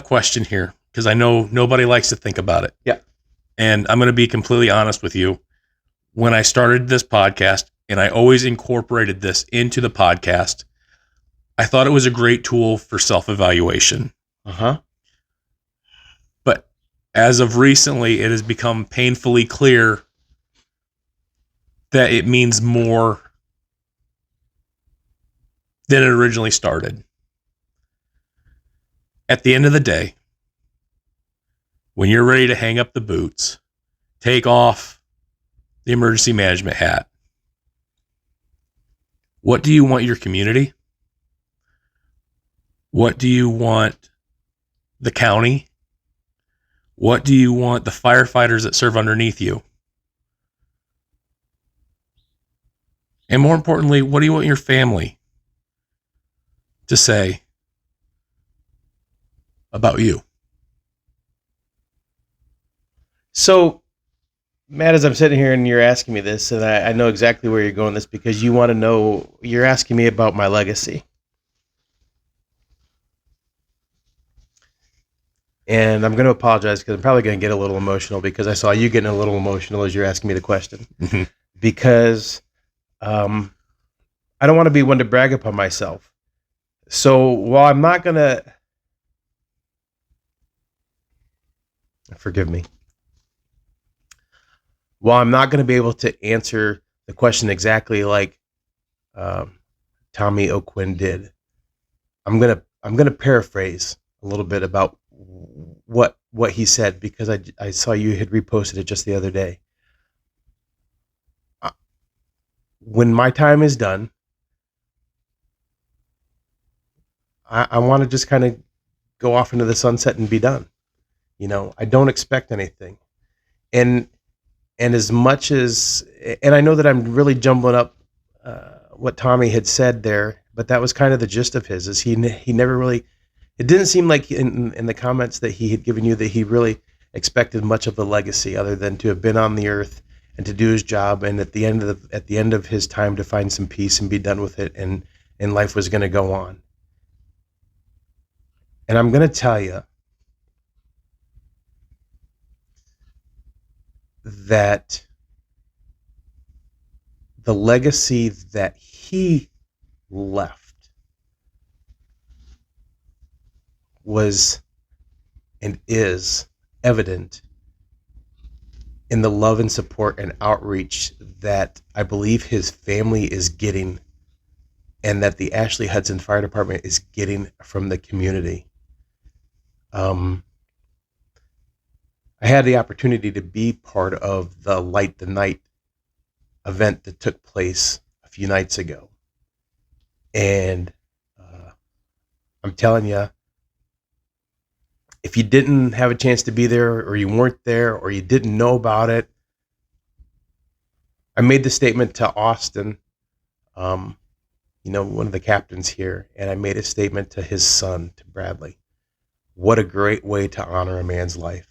question here, because I know nobody likes to think about it. Yeah. And I'm going to be completely honest with you. When I started this podcast, and I always incorporated this into the podcast, I thought it was a great tool for self-evaluation. But as of recently, it has become painfully clear that it means more than it originally started. At the end of the day, when you're ready to hang up the boots, take off the emergency management hat, what do you want your community? What do you want the county? What do you want the firefighters that serve underneath you? And more importantly, what do you want your family to say about you? So, Matt, as I'm sitting here and you're asking me this, and I know exactly where you're going with this, because you want to know, you're asking me about my legacy. And I'm going to apologize because I'm probably going to get a little emotional, because I saw you getting a little emotional as you're asking me the question. Because I don't want to be one to brag upon myself. So while I'm not going to... Forgive me. While I'm not going to be able to answer the question exactly like Tommy O'Quinn did, I'm gonna paraphrase a little bit about what he said, because I saw you had reposted it just the other day. When my time is done, I want to just kind of go off into the sunset and be done. I don't expect anything, and as much as, and I know that I'm really jumbling up what Tommy had said there, but that was kind of the gist of his, is he never really, it didn't seem like in the comments that he had given you that he really expected much of a legacy other than to have been on the earth and to do his job, and at the end of his time to find some peace and be done with it, and life was going to go on. And I'm going to tell you that the legacy that he left was and is evident in the love and support and outreach that I believe his family is getting, and that the Ashley Hudson Fire Department is getting from the community. I had the opportunity to be part of the Light the Night event that took place a few nights ago. And I'm telling you, if you didn't have a chance to be there, or you weren't there, or you didn't know about it, I made the statement to Austin, one of the captains here, and I made a statement to his son, to Bradley. What a great way to honor a man's life.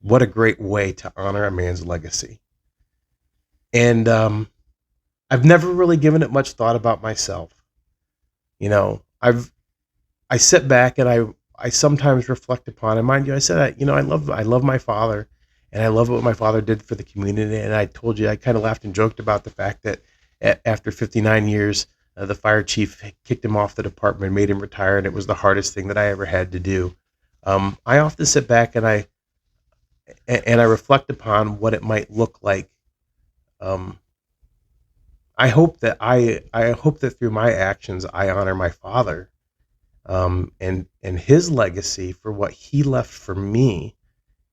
What a great way to honor a man's legacy. And I've never really given it much thought about myself. I sit back and I sometimes reflect upon it. Mind you, I said, I love my father, And I love what my father did for the community. And I told you, I kind of laughed and joked about the fact that after 59 years, the fire chief kicked him off the department, made him retire, and it was the hardest thing that I ever had to do. I often sit back and I reflect upon what it might look like. I hope that through my actions, I honor my father, and his legacy for what he left for me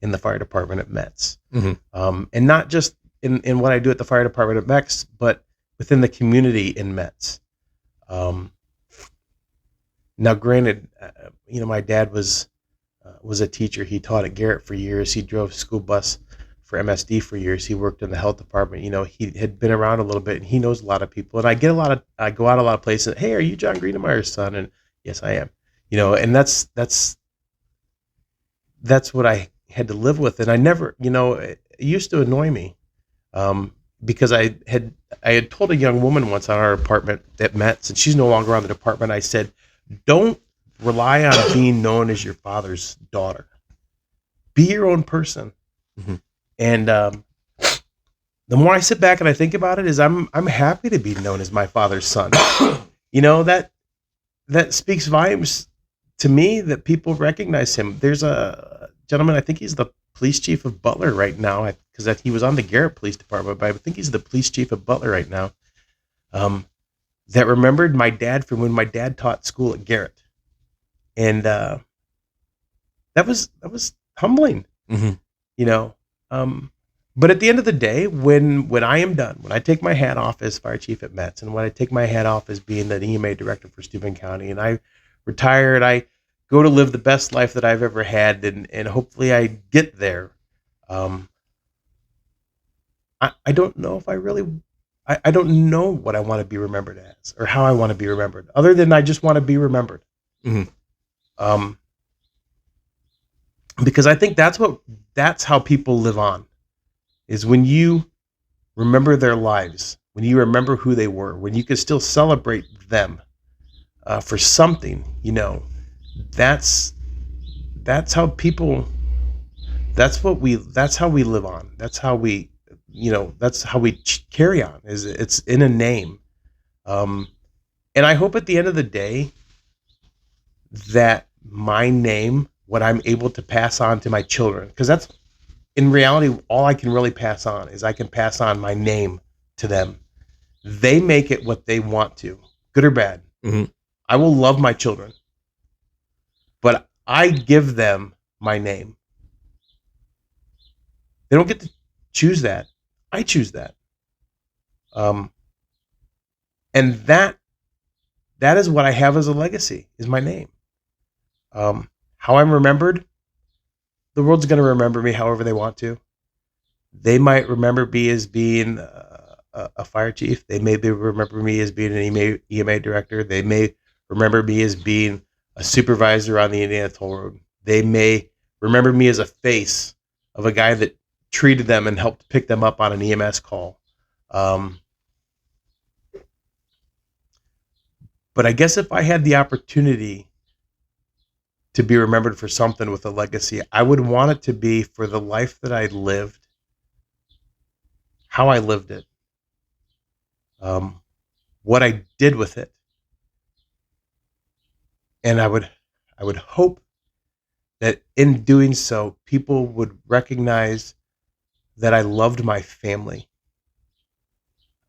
in the fire department at Metz. Mm-hmm. And not just in what I do at the fire department at Metz, but within the community in Metz. Now, granted, my dad was a teacher. He taught at Garrett for years. He drove school bus for MSD for years. He worked in the health department. He had been around a little bit, and he knows a lot of people. And I go out a lot of places. Hey, are you John Greenamyer's son? And yes, I am. And that's what I had to live with. And I never, it used to annoy me, because I had told a young woman once on our apartment at Metz, and she's no longer on the department. I said, don't rely on being known as your father's daughter. Be your own person. Mm-hmm. And the more I sit back and I think about it, is I'm happy to be known as my father's son. That speaks volumes to me that people recognize him. There's a gentleman, I think he's the police chief of Butler right now, because he was on the Garrett Police Department, but I think he's the police chief of Butler right now, that remembered my dad from when my dad taught school at Garrett. And that was humbling. Mm-hmm. But at the end of the day, when I am done, when I take my hat off as fire chief at Metz, and when I take my hat off as being the EMA director for Stueben County, and I retire and I go to live the best life that I've ever had, and hopefully I get there, I don't know if I don't know what I want to be remembered as, or how I want to be remembered, other than I just want to be remembered. Mm-hmm. Because I think that's how people live on, is when you remember their lives, when you remember who they were, when you can still celebrate them for something, that's how people, that's how we live on. That's how we, carry on, is it's in a name. And I hope at the end of the day that my name, what I'm able to pass on to my children, because that's in reality all I can really pass on, is I can pass on my name to them. They make it what they want to, good or bad. Mm-hmm. I will love my children, but I give them my name. They don't get to choose that. I choose that. And that is what I have as a legacy, is my name. How I'm remembered, the world's going to remember me however they want to. They might remember me as being a fire chief. They may remember me as being an EMA director. They may remember me as being a supervisor on the Indiana Toll Road. They may remember me as a face of a guy that treated them and helped pick them up on an EMS call. But I guess if I had the opportunity to be remembered for something with a legacy, I would want it to be for the life that I lived, how I lived it, what I did with it. And I would hope that in doing so, people would recognize that I loved my family,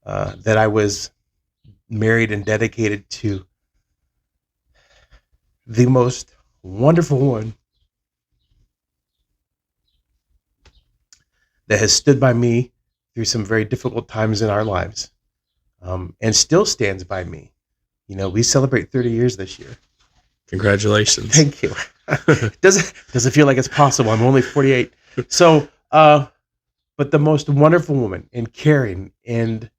that I was married and dedicated to the most wonderful one that has stood by me through some very difficult times in our lives, and still stands by me. We celebrate 30 years this year. Congratulations. Thank you. Doesn't feel like it's possible. I'm only 48. So, but the most wonderful woman and caring, and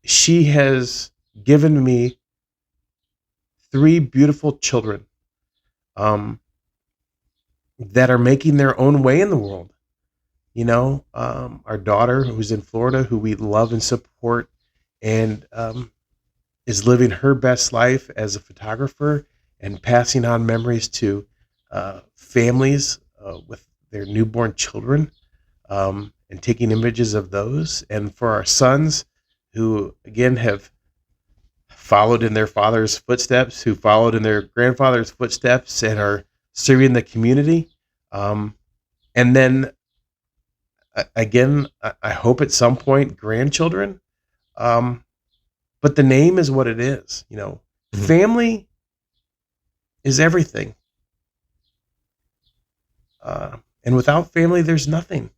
she has given me 3 beautiful children that are making their own way in the world. Our daughter, who's in Florida, who we love and support, and is living her best life as a photographer and passing on memories to families with their newborn children. and taking images of those. And for our sons who, again, have followed in their father's footsteps, who followed in their grandfather's footsteps and are serving the community. And then, again, I hope at some point grandchildren. But the name is what it is. Family is everything. And without family, there's nothing,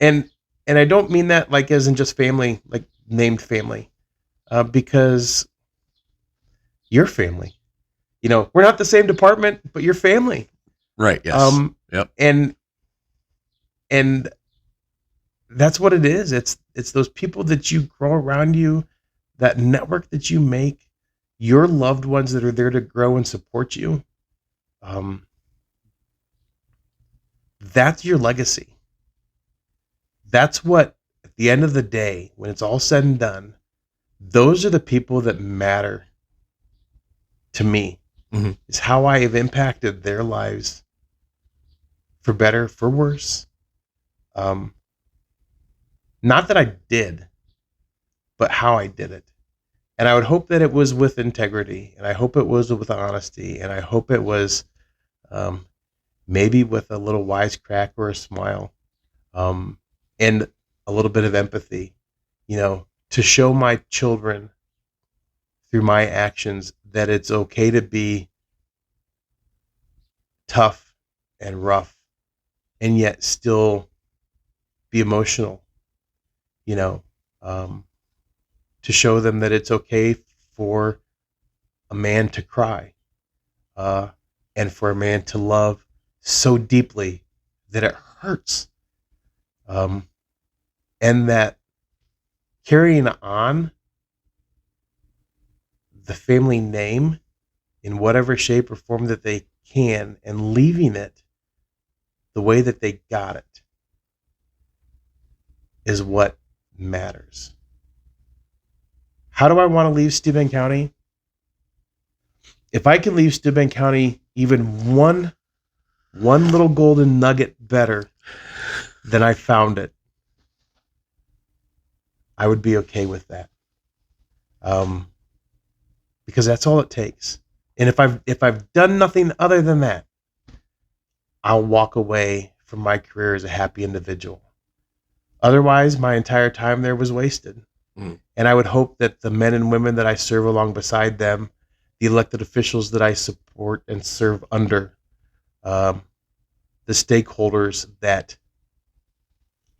and I don't mean that like as in just family, like named family, because you're family, we're not the same department, but you're family. Right. Yes. Yep. And that's what it is. It's those people that you grow around you, that network that you make, your loved ones that are there to grow and support you. That's your legacy. That's what, at the end of the day, when it's all said and done, those are the people that matter to me. Mm-hmm. Is how I have impacted their lives, for better, for worse. Not that I did, but how I did it. And I would hope that it was with integrity, and I hope it was with honesty, and I hope it was maybe with a little wisecrack or a smile, and a little bit of empathy, to show my children through my actions that it's okay to be tough and rough and yet still be emotional, to show them that it's okay for a man to cry, and for a man to love so deeply that it hurts, and that carrying on the family name in whatever shape or form that they can, and leaving it the way that they got it, is what matters. How do I want to leave Stueben County? If I can leave Stueben County even one little golden nugget better than I found it, I would be okay with that. Because that's all it takes. And if I've done nothing other than that, I'll walk away from my career as a happy individual. Otherwise, my entire time there was wasted. Mm. And I would hope that the men and women that I serve along beside them, the elected officials that I support and serve under, the stakeholders that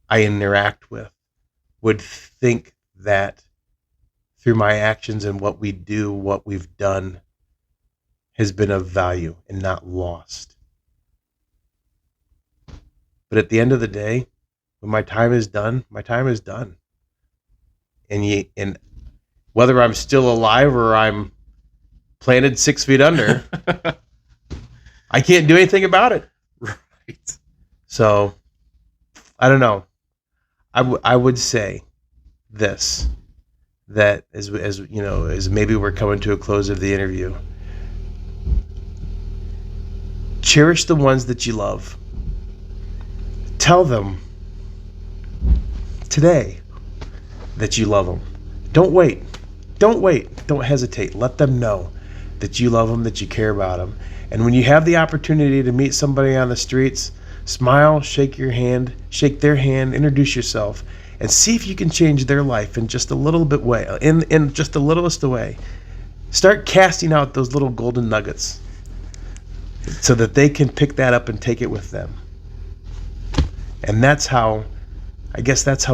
I interact with, would think that through my actions and what we do, what we've done, has been of value and not lost. But at the end of the day, when my time is done, my time is done. And whether I'm still alive or I'm planted 6 feet under, I can't do anything about it. Right. So, I don't know. I would say this, that as maybe we're coming to a close of the interview, cherish the ones that you love. Tell them today that you love them. Don't wait. Don't hesitate. Let them know that you love them, that you care about them. And when you have the opportunity to meet somebody on the streets, smile, shake their hand, introduce yourself, and see if you can change their life in just a little bit way, in just the littlest way. Start casting out those little golden nuggets so that they can pick that up and take it with them. And that's how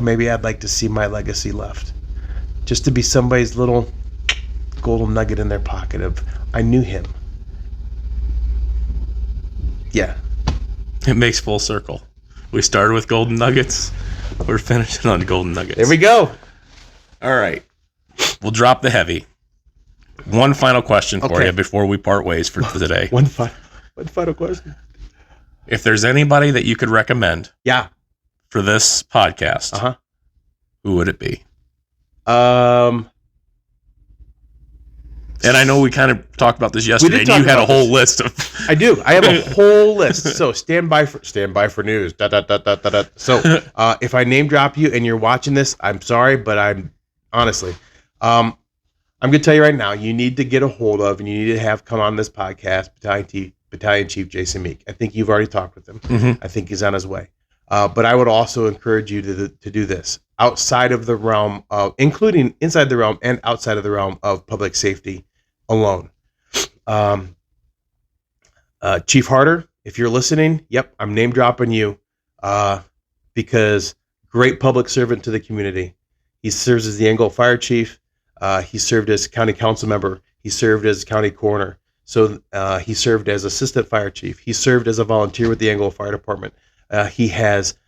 maybe I'd like to see my legacy left. Just to be somebody's little golden nugget in their pocket of, I knew him. Yeah. It makes full circle. We started with golden nuggets. We're finishing on golden nuggets. There we go. All right. We'll drop the heavy. One final question for you before we part ways for today. One final question. If there's anybody that you could recommend, for this podcast, who would it be? And I know we kind of talked about this yesterday, and you had a whole list of. I do. I have a whole list. So stand by for news. So if I name drop you and you're watching this, I'm sorry, but I'm honestly, I'm going to tell you right now, you need to get a hold of and you need to have come on this podcast, Battalion Chief Jason Meek. I think you've already talked with him. Mm-hmm. I think he's on his way. But I would also encourage you to do this outside of the realm of, including inside the realm and outside of the realm of public safety alone. Chief Harder, if you're listening, yep, I'm name dropping you because great public servant to the community. He serves as the Angle Fire Chief. He served as county council member. He served as county coroner. So he served as assistant fire chief. He served as a volunteer with the Angle Fire Department. He has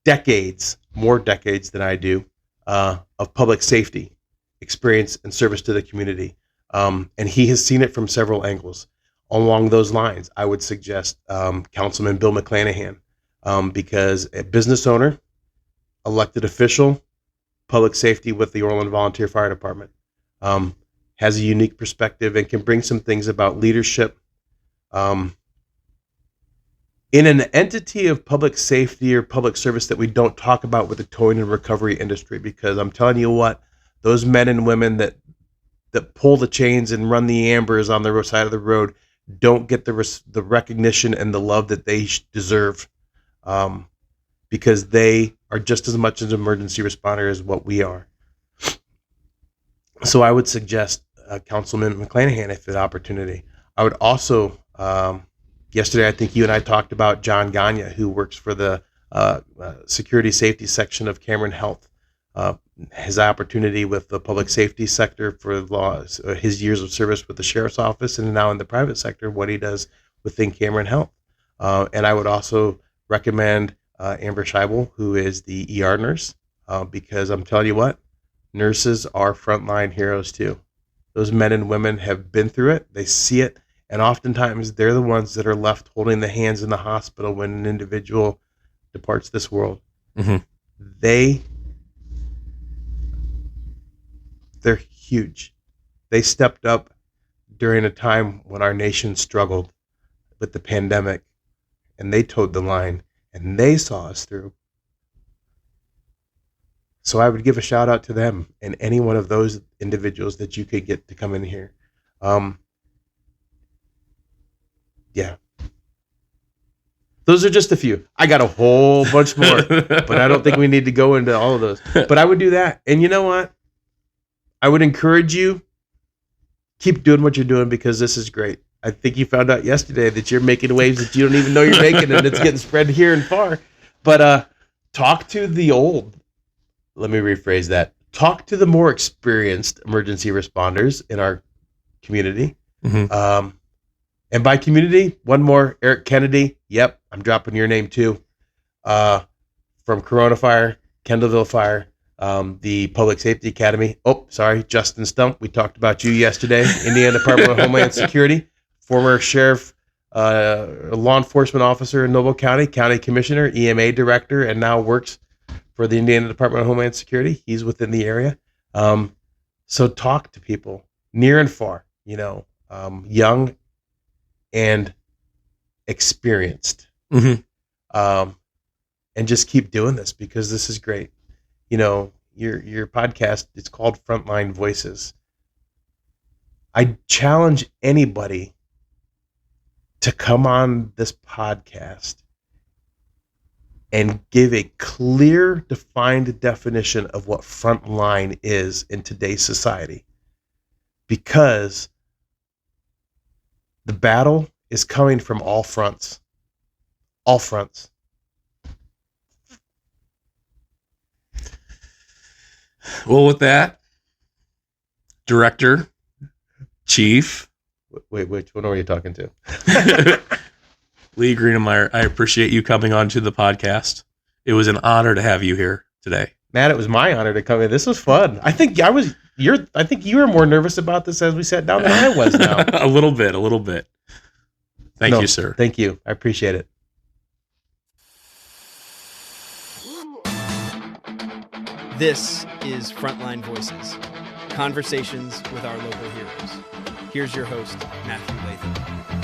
decades, more decades than I do, of public safety experience and service to the community. And he has seen it from several angles. Along those lines, I would suggest Councilman Bill McClanahan, because a business owner, elected official, public safety with the Orland Volunteer Fire Department, has a unique perspective and can bring some things about leadership in an entity of public safety or public service that we don't talk about with the towing and recovery industry. Because I'm telling you what, those men and women that pull the chains and run the ambers on the side of the road don't get the recognition and the love that they deserve, because they are just as much an emergency responder as what we are. So I would suggest Councilman McClanahan if an opportunity. I would also, yesterday I think you and I talked about John Gagne, who works for the security safety section of Cameron Health. His opportunity with the public safety sector for laws, his years of service with the sheriff's office, and now in the private sector, what he does within Cameron Health. And I would also recommend Amber Scheibel, who is the ER nurse, because I'm telling you what, nurses are frontline heroes too. Those men and women have been through it. They see it. And oftentimes they're the ones that are left holding the hands in the hospital when an individual departs this world. Mm-hmm. They're huge. They stepped up during a time when our nation struggled with the pandemic, and they towed the line, and they saw us through. So I would give a shout out to them and any one of those individuals that you could get to come in here. Yeah. Those are just a few. I got a whole bunch more, but I don't think we need to go into all of those. But I would do that. And you know what? I would encourage you, keep doing what you're doing, because this is great. I think you found out yesterday that you're making waves that you don't even know you're making, and it's getting spread here and far. But talk to the old. Let me rephrase that. Talk to the more experienced emergency responders in our community. Mm-hmm. And by community, one more, Eric Kennedy. Yep, I'm dropping your name too. From Corona Fire, Kendallville Fire, the Public Safety Academy. Oh, sorry, Justin Stump. We talked about you yesterday. Indiana Department of Homeland Security, former sheriff, law enforcement officer in Noble County, county commissioner, EMA director, and now works for the Indiana Department of Homeland Security. He's within the area. So talk to people near and far, young and experienced. Mm-hmm. And just keep doing this, because this is great. Your podcast, it's called Frontline Voices. I challenge anybody to come on this podcast and give a clear, defined definition of what frontline is in today's society. Because the battle is coming from all fronts. All fronts. Well, with that, Director, Chief. Wait, which one are you talking to? Lee Greenamyer, I appreciate you coming on to the podcast. It was an honor to have you here today. Matt, it was my honor to come in. This was fun. I think you were more nervous about this as we sat down than I was now. A little bit. Thank you, sir. Thank you. I appreciate it. This is Frontline Voices, Conversations with our local heroes. Here's your host, Matthew Latham.